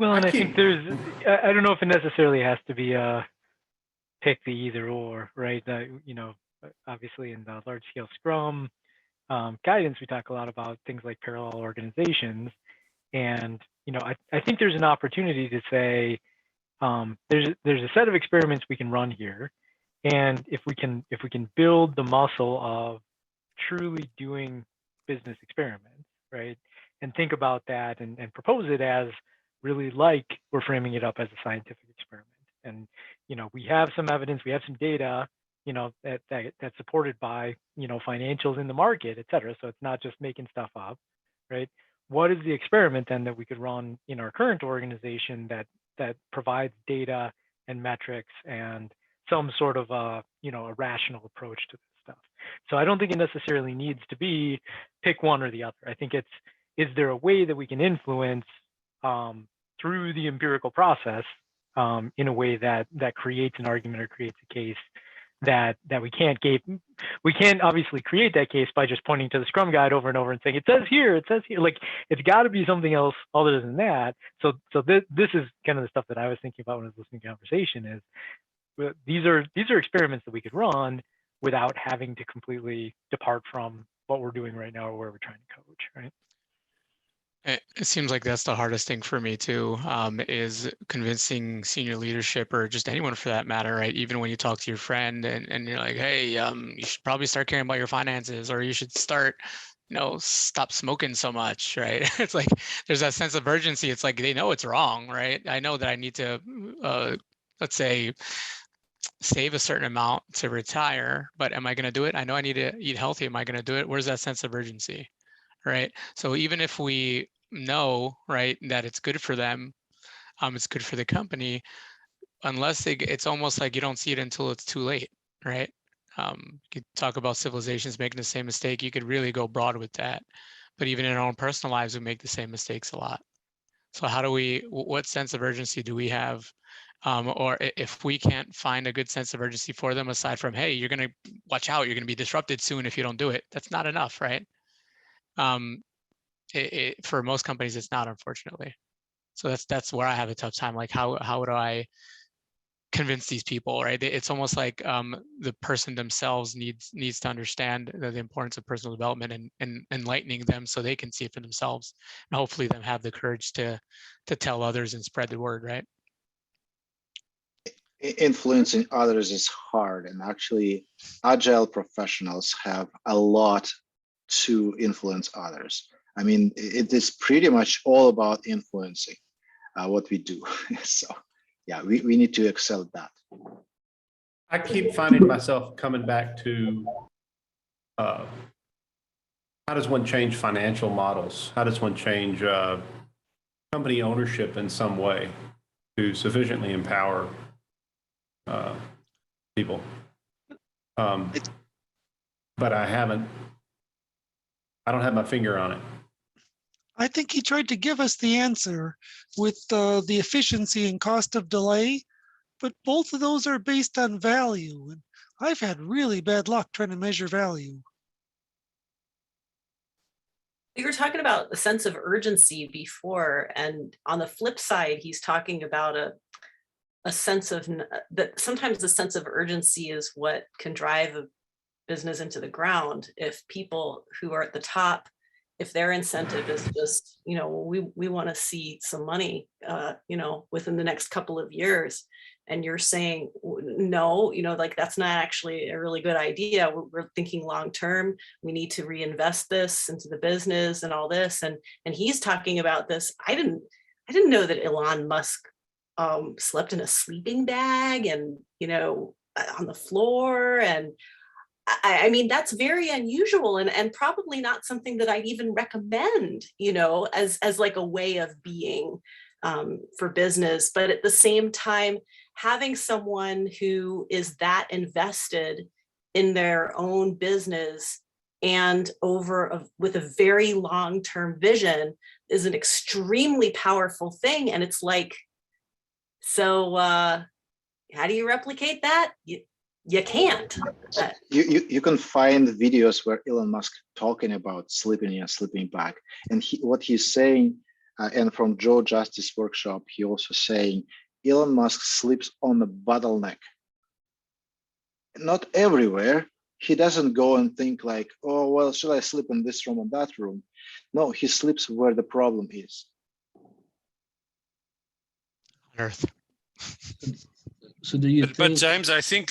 Well, and I think I don't know if it necessarily has to be pick the either or, right? Obviously in the large scale Scrum guidance, we talk a lot about things like parallel organizations. And, I think there's an opportunity to say, there's a set of experiments we can run here. And if we can build the muscle of truly doing business experiments, right? And think about that and propose it as really like we're framing it up as a scientific experiment. And, we have some evidence, we have some data, that's supported by, financials in the market, et cetera. So it's not just making stuff up, right? What is the experiment then that we could run in our current organization that provides data and metrics and some sort of a rational approach to this stuff? So I don't think it necessarily needs to be pick one or the other. I think is there a way that we can influence through the empirical process in a way that creates an argument or creates a case that we can't obviously create that case by just pointing to the Scrum guide over and over and saying it says here. Like it's got to be something else other than that. So this is kind of the stuff that I was thinking about when I was listening to the conversation. Is these are experiments that we could run without having to completely depart from what we're doing right now or where we're trying to coach, right? It seems like that's the hardest thing for me too, is convincing senior leadership or just anyone for that matter, right? Even when you talk to your friend and you're like, hey, you should probably start caring about your finances, or you should start, stop smoking so much, right? It's like, there's that sense of urgency. It's like, they know it's wrong, right? I know that I need to, let's say, save a certain amount to retire, but am I going to do it? I know I need to eat healthy. Am I going to do it? Where's that sense of urgency? Right. So even if we know, right, that it's good for them, it's good for the company, unless it's almost like you don't see it until it's too late, right? You could talk about civilizations making the same mistake. You could really go broad with that. But even in our own personal lives, we make the same mistakes a lot. So how do we, what sense of urgency do we have? Or if we can't find a good sense of urgency for them, aside from, hey, you're going to watch out, you're going to be disrupted soon if you don't do it. That's not enough, right? For most companies, it's not, unfortunately. So that's where I have a tough time. Like, how do I convince these people, right? It's almost like the person themselves needs to understand the importance of personal development and enlightening them so they can see it for themselves, and hopefully them have the courage to tell others and spread the word, right? Influencing others is hard, and actually agile professionals have a lot to influence others. I mean, it is pretty much all about influencing what we do. So yeah, we need to excel at that. I keep finding myself coming back to how does one change financial models? How does one change company ownership in some way to sufficiently empower people? But I don't have my finger on it. I think he tried to give us the answer with the efficiency and cost of delay, but both of those are based on value. And I've had really bad luck trying to measure value. We were talking about the sense of urgency before, and on the flip side, he's talking about a sense of that sometimes the sense of urgency is what can drive a business into the ground. If people who are at the top, if their incentive is just, we want to see some money, within the next couple of years, and you're saying, no, like that's not actually a really good idea. We're thinking long term. We need to reinvest this into the business and all this. And he's talking about this. I didn't know that Elon Musk slept in a sleeping bag and, on the floor. And I mean, that's very unusual and probably not something that I'd even recommend, as like a way of being for business. But at the same time, having someone who is that invested in their own business and with a very long-term vision is an extremely powerful thing. And it's like, so how do you replicate that? You can't. You can find videos where Elon Musk talking about sleeping in a sleeping bag, and what he's saying, and from Joe Justice workshop, he also saying Elon Musk sleeps on the bottleneck. Not everywhere. He doesn't go and think like, oh well, should I sleep in this room or that room? No, he sleeps where the problem is. Earth. So do you But James, I think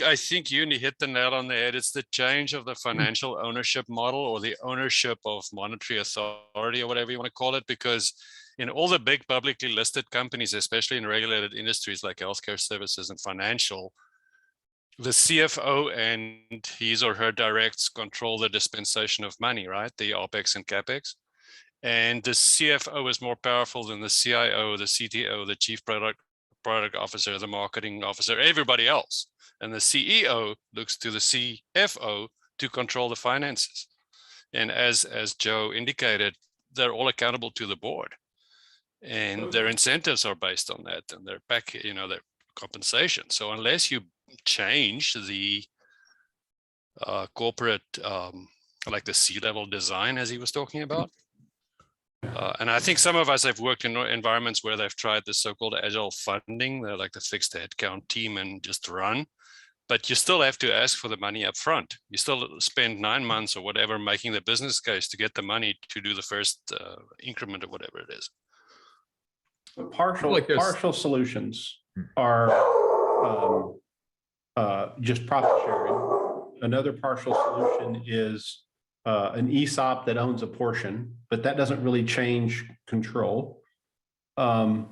you hit the nail on the head. It's the change of the financial ownership model, or the ownership of monetary authority, or whatever you want to call it, because in all the big publicly listed companies, especially in regulated industries like healthcare services and financial, the CFO and his or her directs control the dispensation of money, right? The OPEX and CAPEX. And the CFO is more powerful than the CIO, the CTO, the chief product officer, the marketing officer, everybody else. And the CEO looks to the CFO to control the finances. And as Joe indicated, they're all accountable to the board, and their incentives are based on that, and their their compensation. So unless you change the corporate, like the C-level design, as he was talking about, and I think some of us have worked in environments where they've tried the so-called agile funding. They're like the fixed headcount team and just run, but you still have to ask for the money up front. You still spend 9 months or whatever making the business case to get the money to do the first increment or whatever it is. Partial solutions are just profit sharing. Another partial solution is an ESOP that owns a portion, but that doesn't really change control. Sorry,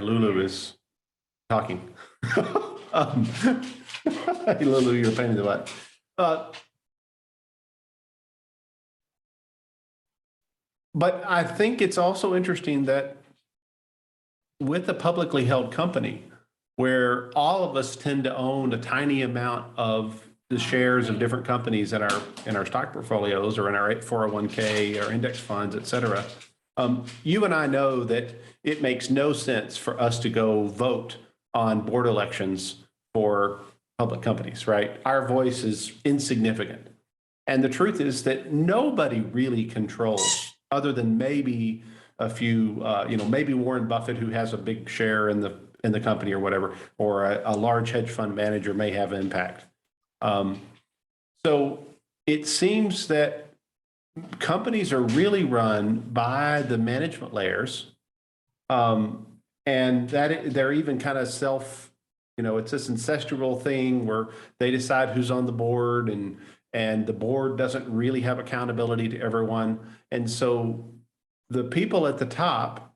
Lulu is talking. Hey, Lulu, you're a pain in the butt. But I think it's also interesting that with a publicly held company, where all of us tend to own a tiny amount of the shares of different companies in our stock portfolios or in our 401k or index funds, et cetera. You and I know that it makes no sense for us to go vote on board elections for public companies, right? Our voice is insignificant. And the truth is that nobody really controls, other than maybe a few, maybe Warren Buffett, who has a big share in the company or whatever, or a large hedge fund manager may have impact. So it seems that companies are really run by the management layers, and that they're even kind of it's this ancestral thing where they decide who's on the board, and the board doesn't really have accountability to everyone. And so the people at the top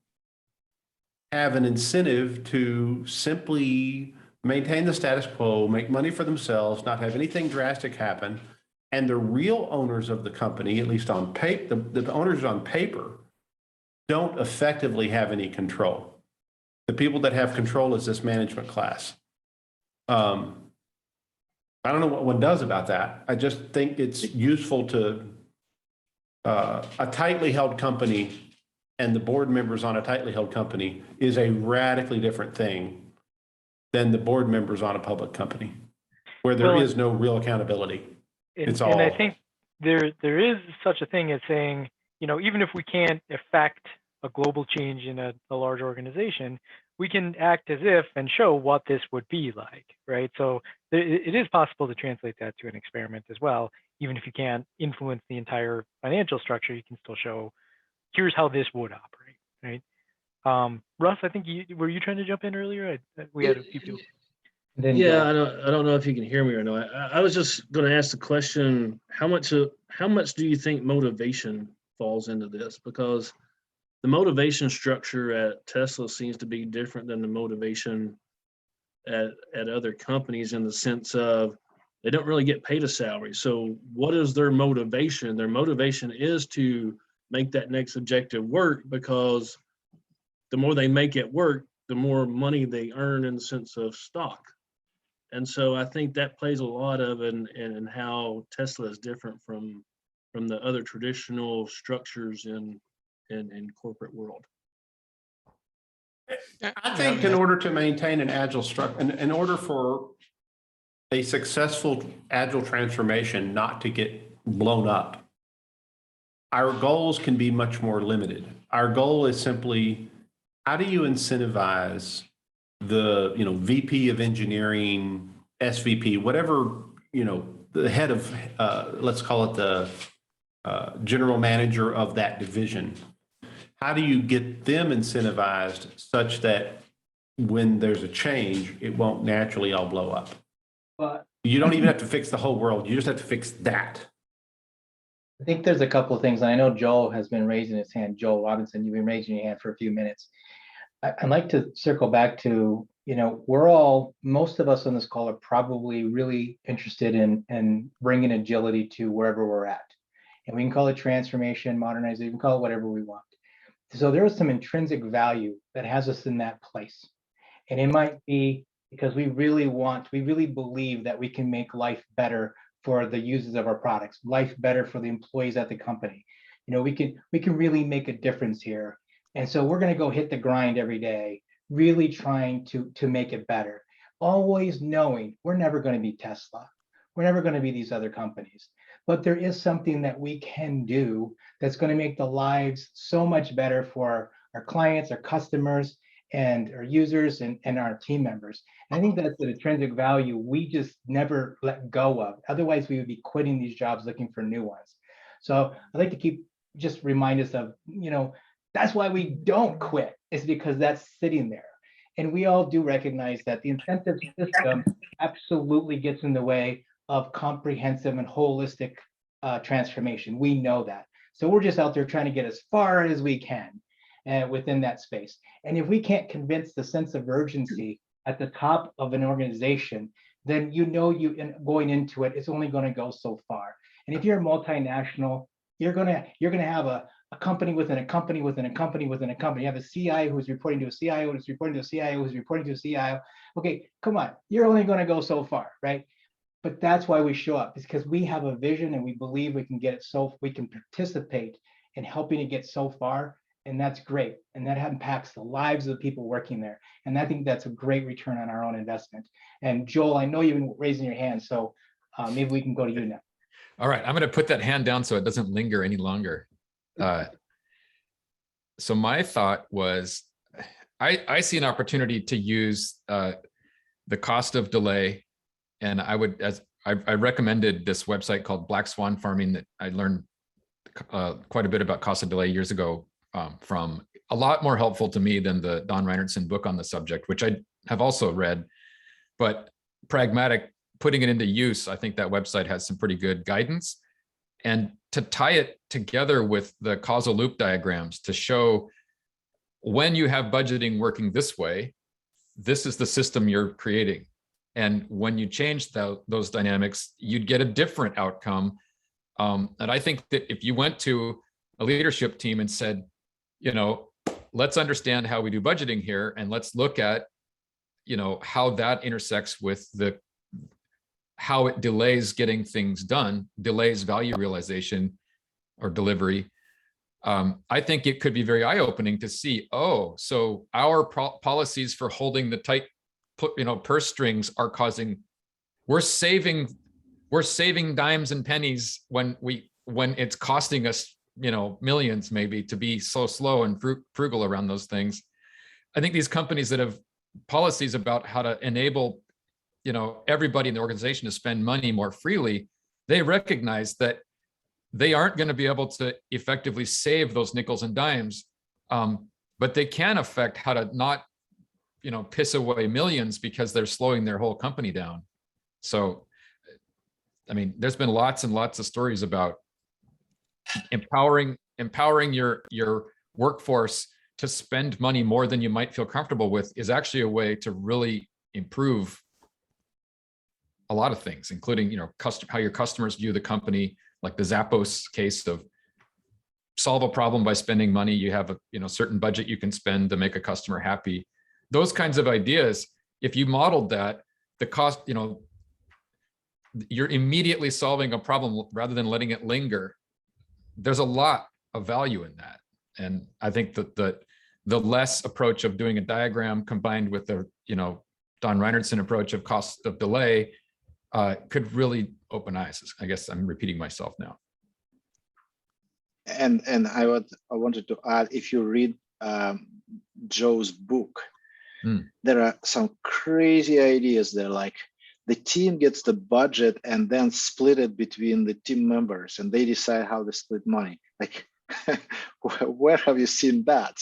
have an incentive to simply maintain the status quo, make money for themselves, not have anything drastic happen. And the real owners of the company, at least on paper, the owners on paper, don't effectively have any control. The people that have control is this management class. I don't know what one does about that. I just think it's useful to a tightly held company, and the board members on a tightly held company is a radically different thing than the board members on a public company, where there is no real accountability. And I think there is such a thing as saying, even if we can't affect a global change in a large organization, we can act as if and show what this would be like, right? So it is possible to translate that to an experiment as well. Even if you can't influence the entire financial structure, you can still show, here's how this would operate, right? Russ, I think were you trying to jump in earlier? We had a few people. Yeah, I don't know if you can hear me or not. I was just going to ask the question: how much do you think motivation falls into this? Because the motivation structure at Tesla seems to be different than the motivation at other companies, in the sense of they don't really get paid a salary. So what is their motivation? Their motivation is to make that next objective work, because the more they make it work, the more money they earn in the sense of stock. And so I think that plays a lot of in how Tesla is different from the other traditional structures in corporate world. I think in order to maintain an agile structure, in order for a successful agile transformation not to get blown up, our goals can be much more limited. Our goal is simply, how do you incentivize the VP of engineering, SVP, whatever, the head of, let's call it the general manager of that division. How do you get them incentivized such that when there's a change, it won't naturally all blow up? But you don't even have to fix the whole world. You just have to fix that. I think there's a couple of things. I know Joel has been raising his hand. Joel Robinson, you've been raising your hand for a few minutes. I'd like to circle back to, most of us on this call are probably really interested in bringing agility to wherever we're at. And we can call it transformation, modernization, we can call it whatever we want. So there is some intrinsic value that has us in that place. And it might be because we really believe that we can make life better for the users of our products, life better for the employees at the company. We can really make a difference here. And so we're going to go hit the grind every day, really trying to make it better, always knowing we're never going to be Tesla. We're never going to be these other companies. But there is something that we can do that's going to make the lives so much better for our clients, our customers, and our users and our team members. And I think that's an intrinsic value we just never let go of. Otherwise, we would be quitting these jobs looking for new ones. So I'd like to just remind us of, that's why we don't quit, is because that's sitting there. And we all do recognize that the incentive system absolutely gets in the way of comprehensive and holistic transformation. We know that. So we're just out there trying to get as far as we can within that space. And if we can't convince the sense of urgency at the top of an organization, then going into it, it's only going to go so far. And if you're a multinational, you're gonna have a a company within a company within a company within a company. You have a CIO who's reporting to a CIO, who's reporting to a CIO, who's reporting to a CIO. Okay, come on, you're only going to go so far, right? But that's why we show up, is because we have a vision and we believe we can get it, so we can participate in helping it get so far. And that's great. And that impacts the lives of the people working there. And I think that's a great return on our own investment. And Joel, I know you've been raising your hand, so maybe we can go to you now. All right, I'm going to put that hand down so it doesn't linger any longer. So my thought was, I see an opportunity to use the cost of delay, and I would, as I recommended this website called Black Swan Farming that I learned quite a bit about cost of delay years ago from. A lot more helpful to me than the Don Reinertsen book on the subject, which I have also read. But pragmatic, putting it into use, I think that website has some pretty good guidance. And to tie it together with the causal loop diagrams to show when you have budgeting working this way, this is the system you're creating. And when you change those dynamics, you'd get a different outcome. And I think that if you went to a leadership team and said, you know, let's understand how we do budgeting here, and let's look at, you know, how that intersects with how it delays getting things done, delays value realization or delivery. I think it could be very eye-opening to see, oh, so our policies for holding the tight, purse strings are causing, we're saving dimes and pennies when it's costing us, millions maybe to be so slow and frugal around those things. I think these companies that have policies about how to enable, everybody in the organization to spend money more freely, they recognize that they aren't going to be able to effectively save those nickels and dimes, but they can affect how to not, piss away millions because they're slowing their whole company down. So, I mean, there's been lots and lots of stories about empowering your workforce to spend money more than you might feel comfortable with is actually a way to really improve a lot of things, including, how your customers view the company, like the Zappos case of solve a problem by spending money. You have a certain budget you can spend to make a customer happy. Those kinds of ideas, if you modeled that, the cost, you're immediately solving a problem rather than letting it linger. There's a lot of value in that. And I think that the less approach of doing a diagram combined with the, Don Reinertsen approach of cost of delay could really open eyes. I guess I'm repeating myself now. And I wanted to add, if you read Joe's book, there are some crazy ideas there, like the team gets the budget and then split it between the team members and they decide how to split money. Like, where have you seen that?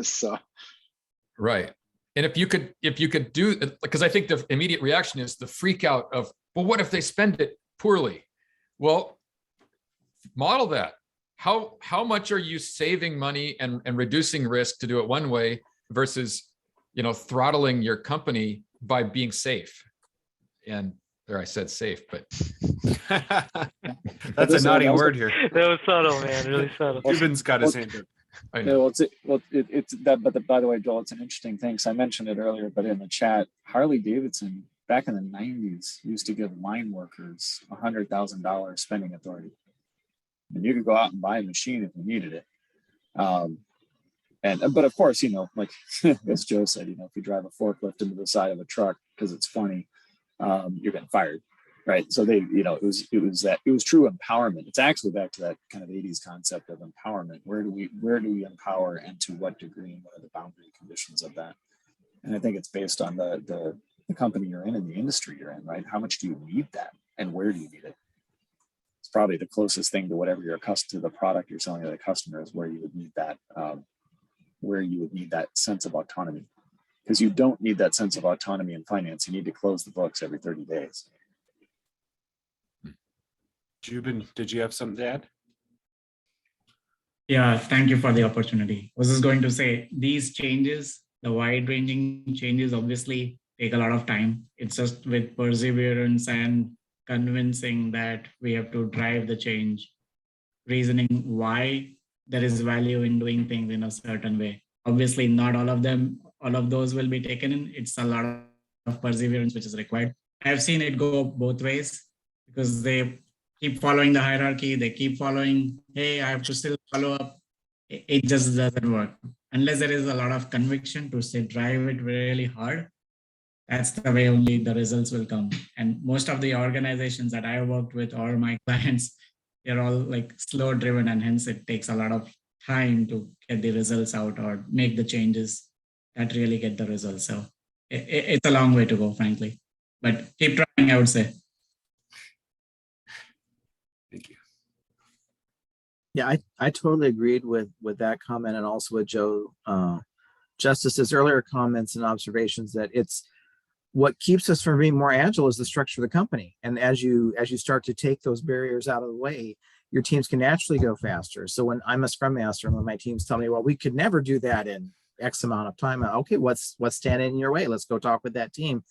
So, right. And if you could do, because I think the immediate reaction is the freak out of, well, what if they spend it poorly? Well, model that. How much are you saving money and reducing risk to do it one way versus, throttling your company by being safe? And there I said safe, but that's a naughty word here. That was subtle, man. Really subtle. Cuban's got his hand up. I know. It's that. But by the way, Joel, it's an interesting thing. Because I mentioned it earlier, but in the chat, Harley Davidson back in the '90s used to give line workers $100,000 spending authority, and you could go out and buy a machine if you needed it. But of course, like as Joe said, if you drive a forklift into the side of a truck because it's funny, you're getting fired, right? So they, it was true empowerment. It's actually back to that kind of '80s concept of empowerment. Where do we empower, and to what degree, and what are the boundary conditions of that? And I think it's based on the company you're in and the industry you're in, right? How much do you need that, and where do you need it? It's probably the closest thing to whatever you're accustomed to the product you're selling to the customer is where you would need that. Where you would need that sense of autonomy, because you don't need that sense of autonomy in finance. You need to close the books every 30 days. Jubin, did you have something to add? Yeah, thank you for the opportunity. I was just going to say, these changes, the wide-ranging changes, obviously take a lot of time. It's just with perseverance and convincing that we have to drive the change, reasoning why there is value in doing things in a certain way. Obviously, not all of them, all of those will be taken in. It's a lot of perseverance which is required. I've seen it go both ways because they keep following the hierarchy. They keep following, hey, I have to still follow up. It just doesn't work. Unless there is a lot of conviction to say, drive it really hard, that's the way only the results will come. And most of the organizations that I worked with or my clients, they're all like slow driven, and hence it takes a lot of time to get the results out or make the changes that really get the results. So it's a long way to go, frankly, but keep trying, I would say. Thank you. Yeah, I totally agreed with that comment, and also with Joe Justice's earlier comments and observations that it's what keeps us from being more agile is the structure of the company. And as you start to take those barriers out of the way, your teams can naturally go faster. So when I'm a Scrum Master and when my teams tell me, well, we could never do that in X amount of time. Okay, what's standing in your way? Let's go talk with that team.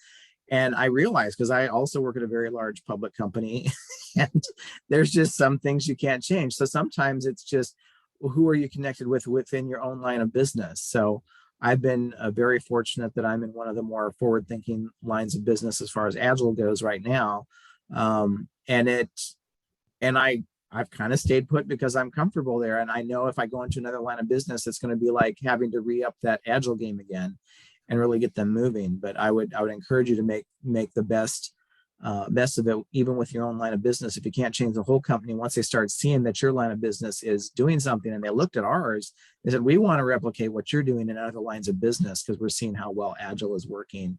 And I realize, because I also work at a very large public company, and there's just some things you can't change. So sometimes it's just, well, who are you connected with within your own line of business? So I've been very fortunate that I'm in one of the more forward-thinking lines of business as far as Agile goes right now. I've kind of stayed put because I'm comfortable there. And I know if I go into another line of business, it's going to be like having to re-up that Agile game again and really get them moving. But I would encourage you to make the best of it, even with your own line of business. If you can't change the whole company, once they start seeing that your line of business is doing something and they looked at ours, they said, we want to replicate what you're doing in other lines of business because we're seeing how well Agile is working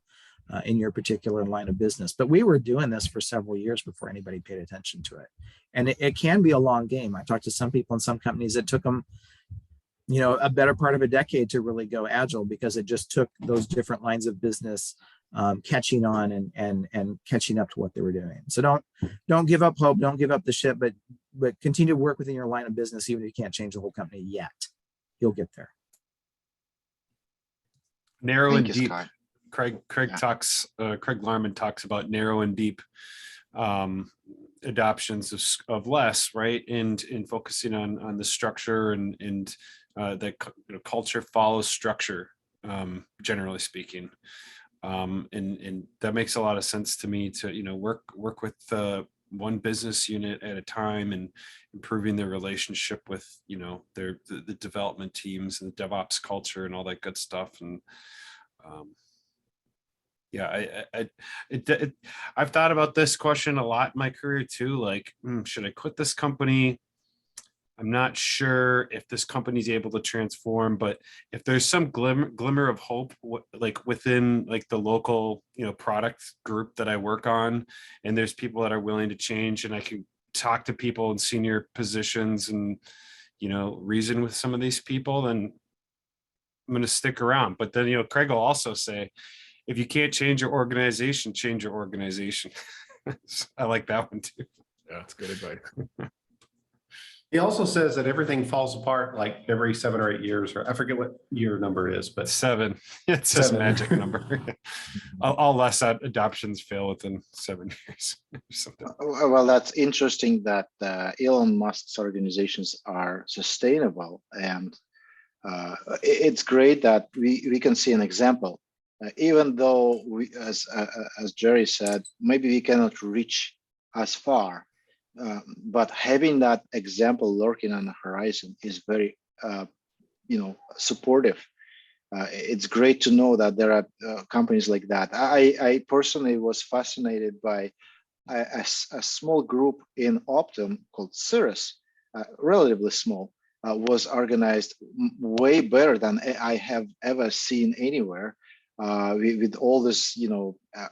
in your particular line of business. But we were doing this for several years before anybody paid attention to it. And it can be a long game. I talked to some people in some companies that took them, a better part of a decade to really go Agile, because it just took those different lines of business catching on and catching up to what they were doing. So don't give up hope, don't give up the ship, but continue to work within your line of business, even if you can't change the whole company yet. You'll get there. Narrow Thank and you, deep. Scott. Craig Larman talks about narrow and deep adoptions of less, right? And focusing on the structure and that culture follows structure, generally speaking. And that makes a lot of sense to me to, work with one business unit at a time and improving their relationship with, the development teams and the DevOps culture and all that good stuff. And I've thought about this question a lot in my career too. Like, should I quit this company? I'm not sure if this company is able to transform, but if there's some glimmer of hope, like within like the local, product group that I work on, and there's people that are willing to change, and I can talk to people in senior positions and, reason with some of these people, then I'm going to stick around. But then, Craig will also say, if you can't change your organization, change your organization. I like that one too. Yeah, that's good advice. He also says that everything falls apart like every 7 or 8 years, or I forget what year number is, but 7. It's just 7. magic number. All less adoptions fail within 7 years. Well, that's interesting that Elon Musk's organizations are sustainable, and it's great that we can see an example. Even though we, as Jerry said, maybe we cannot reach as far, but having that example lurking on the horizon is very, supportive. It's great to know that there are companies like that. I personally was fascinated by a small group in Optum called Cirrus, relatively small, was organized way better than I have ever seen anywhere. With all this,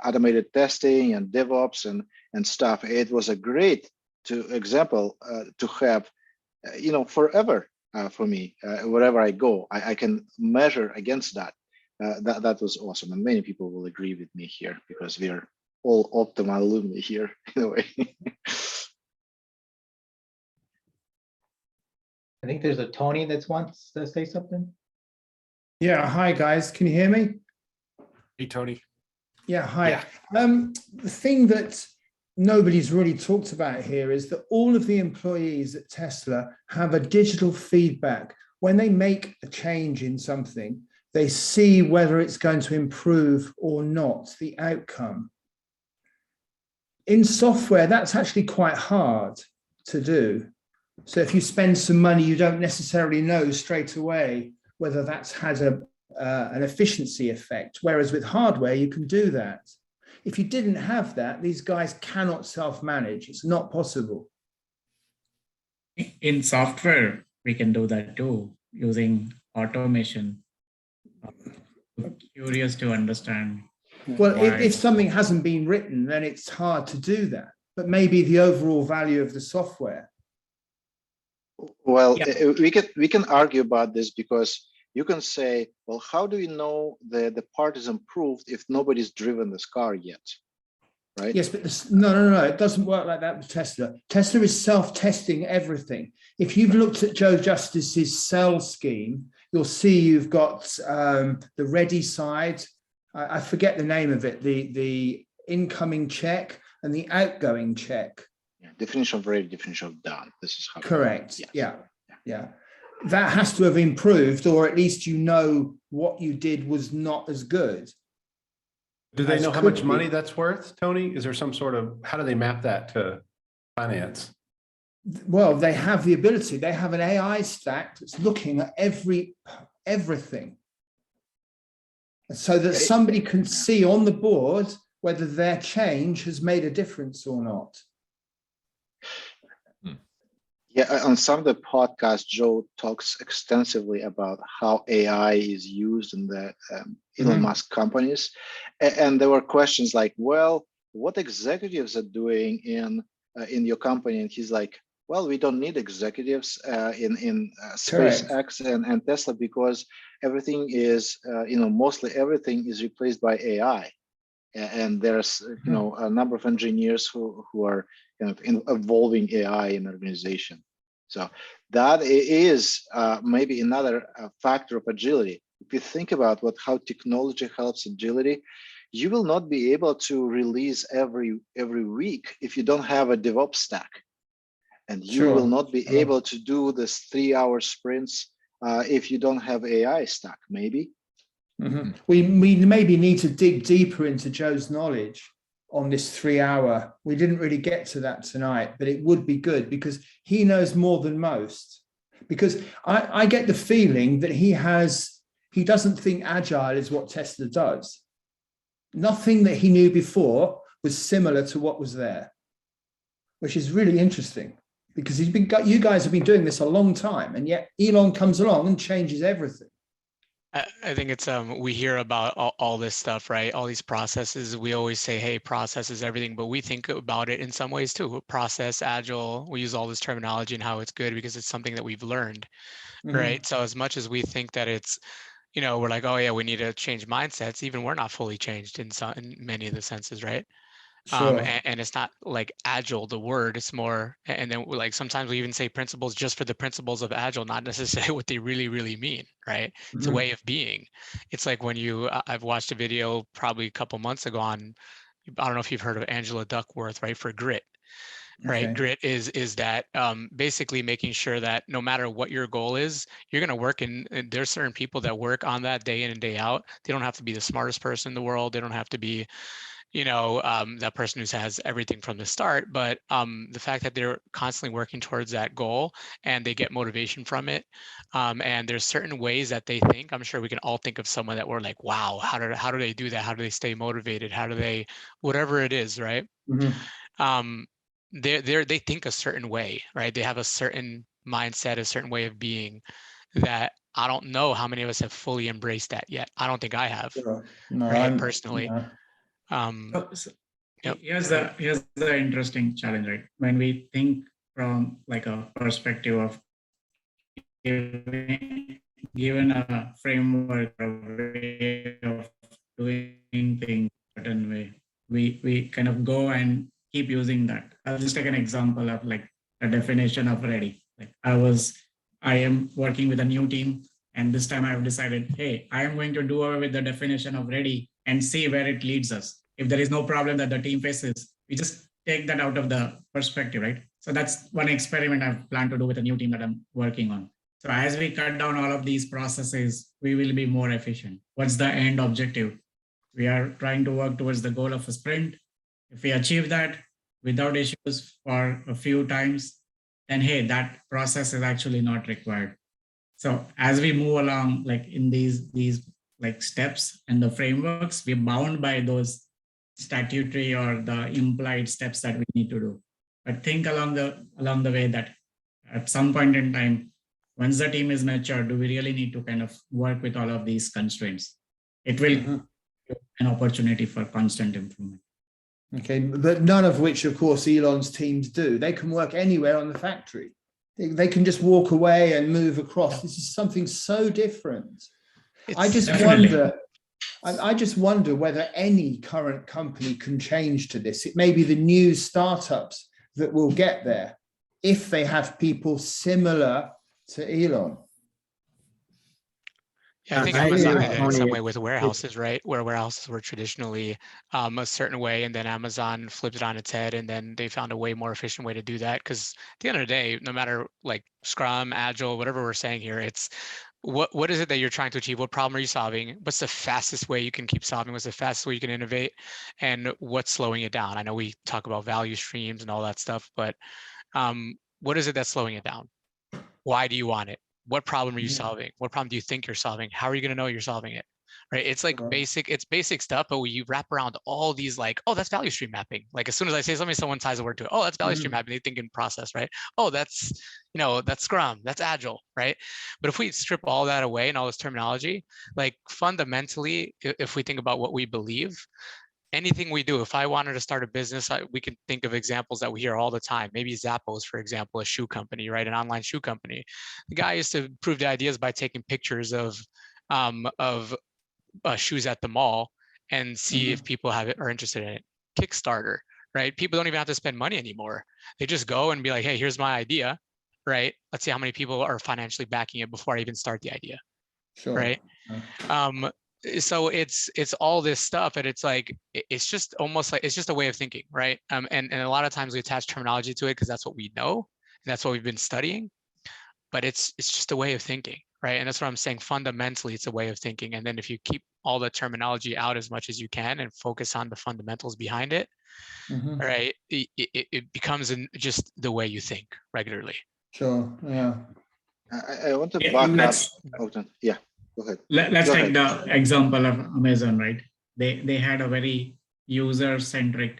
automated testing and DevOps and stuff. It was a great example to have, forever for me. Wherever I go, I can measure against that. That was awesome, and many people will agree with me here because we are all Optum alumni here in a way. I think there's a Tony that wants to say something. Yeah, hi guys, can you hear me? Hey, Tony. Yeah, hi. Yeah. The thing that nobody's really talked about here is that all of the employees at Tesla have a digital feedback. When they make a change in something, they see whether it's going to improve or not, the outcome. In software, that's actually quite hard to do. So if you spend some money, you don't necessarily know straight away whether that's had an efficiency effect. Whereas with hardware, you can do that. If you didn't have that, these guys cannot self-manage. It's not possible. In software, we can do that too, using automation. I'm curious to understand. Well, if something hasn't been written, then it's hard to do that. But maybe the overall value of the software. Well, we can argue about this because you can say, well, how do we know the part is improved if nobody's driven this car yet? Right? Yes, but no, it doesn't work like that with Tesla. Tesla is self-testing everything. If you've looked at Joe Justice's cell scheme, you'll see you've got the ready side. I forget the name of it, the incoming check and the outgoing check. Yeah, definition of ready, definition of done. This is how. Correct. Yes. Yeah. That has to have improved, or at least you know what you did was not as good. Do they know how much money that's worth, Tony? Is there some sort of, how do they map that to finance? Well, they have the ability. They have an AI stack that's looking at everything, so that somebody can see on the board whether their change has made a difference or not. Yeah, on some of the podcasts, Joe talks extensively about how AI is used in the Elon Musk companies. And there were questions like, well, what executives are doing in your company? And he's like, well, we don't need executives in SpaceX and Tesla because everything is, mostly everything is replaced by AI. And there's, a number of engineers who are kind of evolving AI in organization. So that is maybe another factor of agility. If you think about how technology helps agility, you will not be able to release every week if you don't have a DevOps stack. And you will not be able to do this 3-hour sprints if you don't have AI stack, maybe. We maybe need to dig deeper into Joe's knowledge on this 3-hour. We didn't really get to that tonight, but it would be good because he knows more than most. Because I get the feeling that he doesn't think Agile is what Tesla does. Nothing that he knew before was similar to what was there, which is really interesting because you guys have been doing this a long time, and yet Elon comes along and changes everything. I think it's we hear about all this stuff, right? All these processes. We always say, hey, process is everything, but we think about it in some ways too. Process, agile, we use all this terminology and how it's good because it's something that we've learned, right? So as much as we think that it's, we're like, oh yeah, we need to change mindsets, even we're not fully changed in many of the senses, right? Sure. And it's not like agile, the word, it's more, and then like sometimes we even say principles just for the principles of agile, not necessarily what they really, really mean, right? It's a way of being. It's like when I've watched a video probably a couple months ago on, I don't know if you've heard of Angela Duckworth, right? For grit, right? Grit is that basically making sure that no matter what your goal is, you're going to work and there's certain people that work on that day in and day out. They don't have to be the smartest person in the world. They don't have to be that person who has everything from the start, but the fact that they're constantly working towards that goal and they get motivation from it. And there's certain ways that they think. I'm sure we can all think of someone that we're like, wow, how do they do that? How do they stay motivated? How do they, whatever it is, right? They think a certain way, right? They have a certain mindset, a certain way of being that I don't know how many of us have fully embraced that yet. I don't think I have, right? Personally. Here's the interesting challenge, right? When we think from like a perspective of given a framework, a way of doing things a certain way, we kind of go and keep using that. I'll just take an example of like a definition of ready. Like I am working with a new team, and this time I've decided, hey, I am going to do away with the definition of ready and see where it leads us. If there is no problem that the team faces, we just take that out of the perspective, right? So that's one experiment I've planned to do with a new team that I'm working on. So as we cut down all of these processes, we will be more efficient. What's the end objective? We are trying to work towards the goal of a sprint. If we achieve that without issues for a few times, then hey, that process is actually not required. So as we move along, like in these like steps and the frameworks, we're bound by those statutory or the implied steps that we need to do. But think along the way that at some point in time, once the team is mature, do we really need to kind of work with all of these constraints? It will give an opportunity for constant improvement. Okay, but none of which, of course, Elon's teams do. They can work anywhere on the factory. They can just walk away and move across. This is something so different. I just wonder whether any current company can change to this. It may be the new startups that will get there if they have people similar to Elon. Yeah, I think Amazon did it in some way with warehouses, right? Where warehouses were traditionally a certain way, and then Amazon flipped it on its head, and then they found a way more efficient way to do that. Because at the end of the day, no matter like Scrum, Agile, whatever we're saying here, it's what is it that you're trying to achieve? What problem are you solving? What's the fastest way you can keep solving? What's the fastest way you can innovate? And what's slowing it down? I know we talk about value streams and all that stuff, but what is it that's slowing it down? Why do you want it? What problem are you solving? What problem do you think you're solving? How are you going to know you're solving it? Right? It's like basic stuff, but you wrap around all these like, oh, that's value stream mapping. Like as soon as I say something, someone ties a word to it. Oh, that's value stream mapping. They think in process, right? Oh, that's, that's Scrum, that's Agile, right? But if we strip all that away and all this terminology, like fundamentally, if we think about what we believe, anything we do, if I wanted to start a business, we can think of examples that we hear all the time. Maybe Zappos, for example, a shoe company, right? An online shoe company. The guy used to prove the ideas by taking pictures of shoes at the mall and see if people are interested in it. Kickstarter, right? People don't even have to spend money anymore. They just go and be like, hey, here's my idea, right? Let's see how many people are financially backing it before I even start the idea, right? So it's all this stuff, and it's like it's just almost like it's just a way of thinking, right? And a lot of times we attach terminology to it because that's what we know and that's what we've been studying, but it's just a way of thinking, right? And that's what I'm saying. Fundamentally, it's a way of thinking. And then if you keep all the terminology out as much as you can and focus on the fundamentals behind it, right? It becomes just the way you think regularly. Sure. Yeah. I want to back up. Yeah. Go ahead. Let's take the example of Amazon, right? They had a very user-centric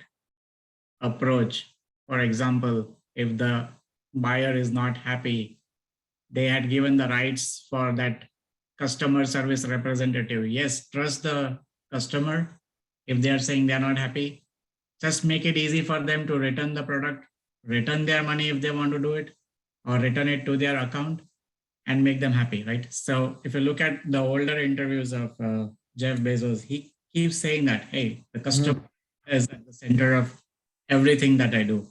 approach. For example, if the buyer is not happy, they had given the rights for that customer service representative. Yes, trust the customer. If they are saying they're not happy, just make it easy for them to return the product, return their money if they want to do it, or return it to their account, and make them happy, right? So if you look at the older interviews of Jeff Bezos, he keeps saying that, hey, the customer is at the center of everything that I do.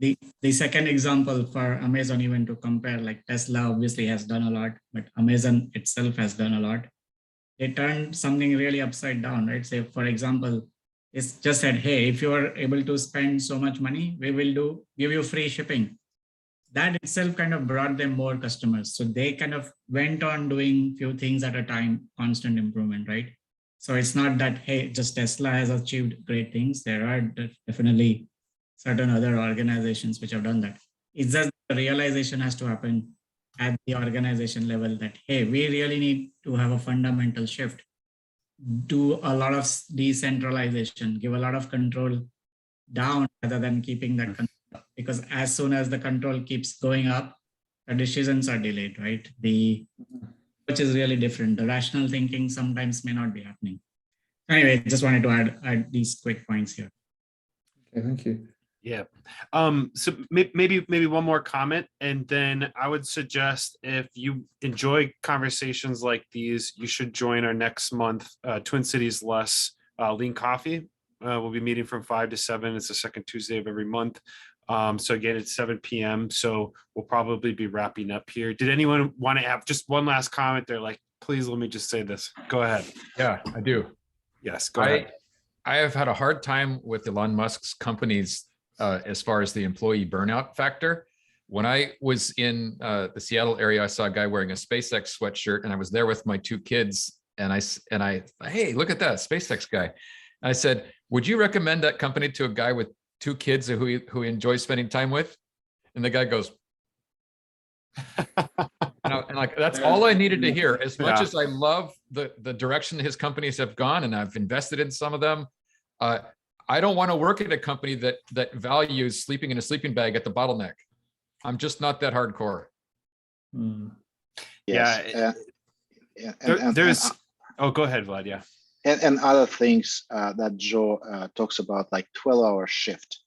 The second example for Amazon, even to compare, like Tesla obviously has done a lot, but Amazon itself has done a lot. They turned something really upside down, right? Say, for example, it's just said, hey, if you are able to spend so much money, we will give you free shipping. That itself kind of brought them more customers. So they kind of went on doing few things at a time, constant improvement, right? So it's not that, hey, just Tesla has achieved great things. There are definitely certain other organizations which have done that. It's just the realization has to happen at the organization level that, hey, we really need to have a fundamental shift, do a lot of decentralization, give a lot of control down rather than keeping that control. Because as soon as the control keeps going up, the decisions are delayed, right? Which is really different. The rational thinking sometimes may not be happening. Anyway, just wanted to add these quick points here. Okay, thank you. Yeah. So maybe one more comment, and then I would suggest if you enjoy conversations like these, you should join our next month Twin Cities Less Lean Coffee. We'll be meeting from 5 to 7. It's the second Tuesday of every month. So again, it's 7 p.m. So we'll probably be wrapping up here. Did anyone want to have just one last comment? They're like, please let me just say this. Go ahead. Yeah, I do. Yes, go ahead. I have had a hard time with Elon Musk's companies as far as the employee burnout factor. When I was in the Seattle area, I saw a guy wearing a SpaceX sweatshirt, and I was there with my 2 kids, and I, hey, look at that SpaceX guy. I said, would you recommend that company to a guy with 2 kids who he enjoys spending time with? And the guy goes, and like, that's all I needed to hear. As much as I love the direction his companies have gone, and I've invested in some of them, I don't want to work at a company that values sleeping in a sleeping bag at the bottleneck. I'm just not that hardcore. Yes. Oh, go ahead, Vlad. Yeah. And other things that Joe talks about, like 12-hour shift,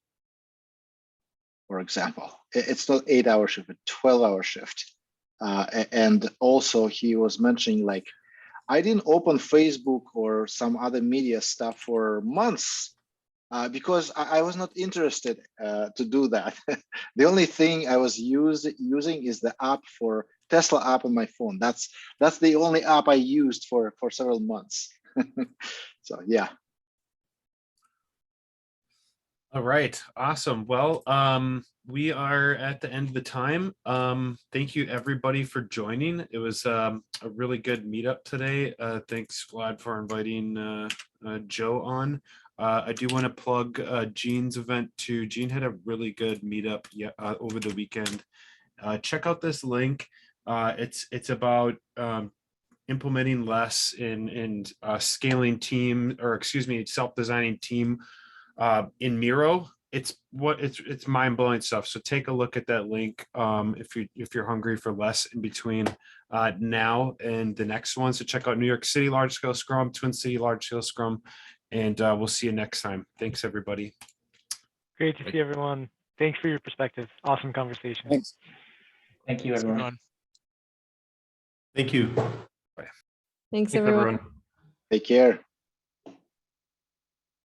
for example. It's not 8-hour shift, but 12-hour shift. And also he was mentioning, like, I didn't open Facebook or some other media stuff for months because I was not interested to do that. The only thing I was using is the app for Tesla app on my phone. That's the only app I used for several months. So yeah. All right, awesome. Well, we are at the end of the time. Thank you everybody for joining. It was a really good meetup today. Thanks, Vlad, for inviting Joe on. I do want to plug Gene's event too. Gene had a really good meetup over the weekend. Check out this link. It's about implementing less and scaling team, or excuse me, self-designing team in Miro. It's mind-blowing stuff. So take a look at that link if you're hungry for less in between now and the next one. So check out New York City Large Scale Scrum, Twin City Large Scale Scrum, and we'll see you next time. Thanks, everybody. Great to see everyone. Thanks for your perspective. Awesome conversation. Thanks. Thank you, everyone. Thank you. Thanks, everyone. Take care.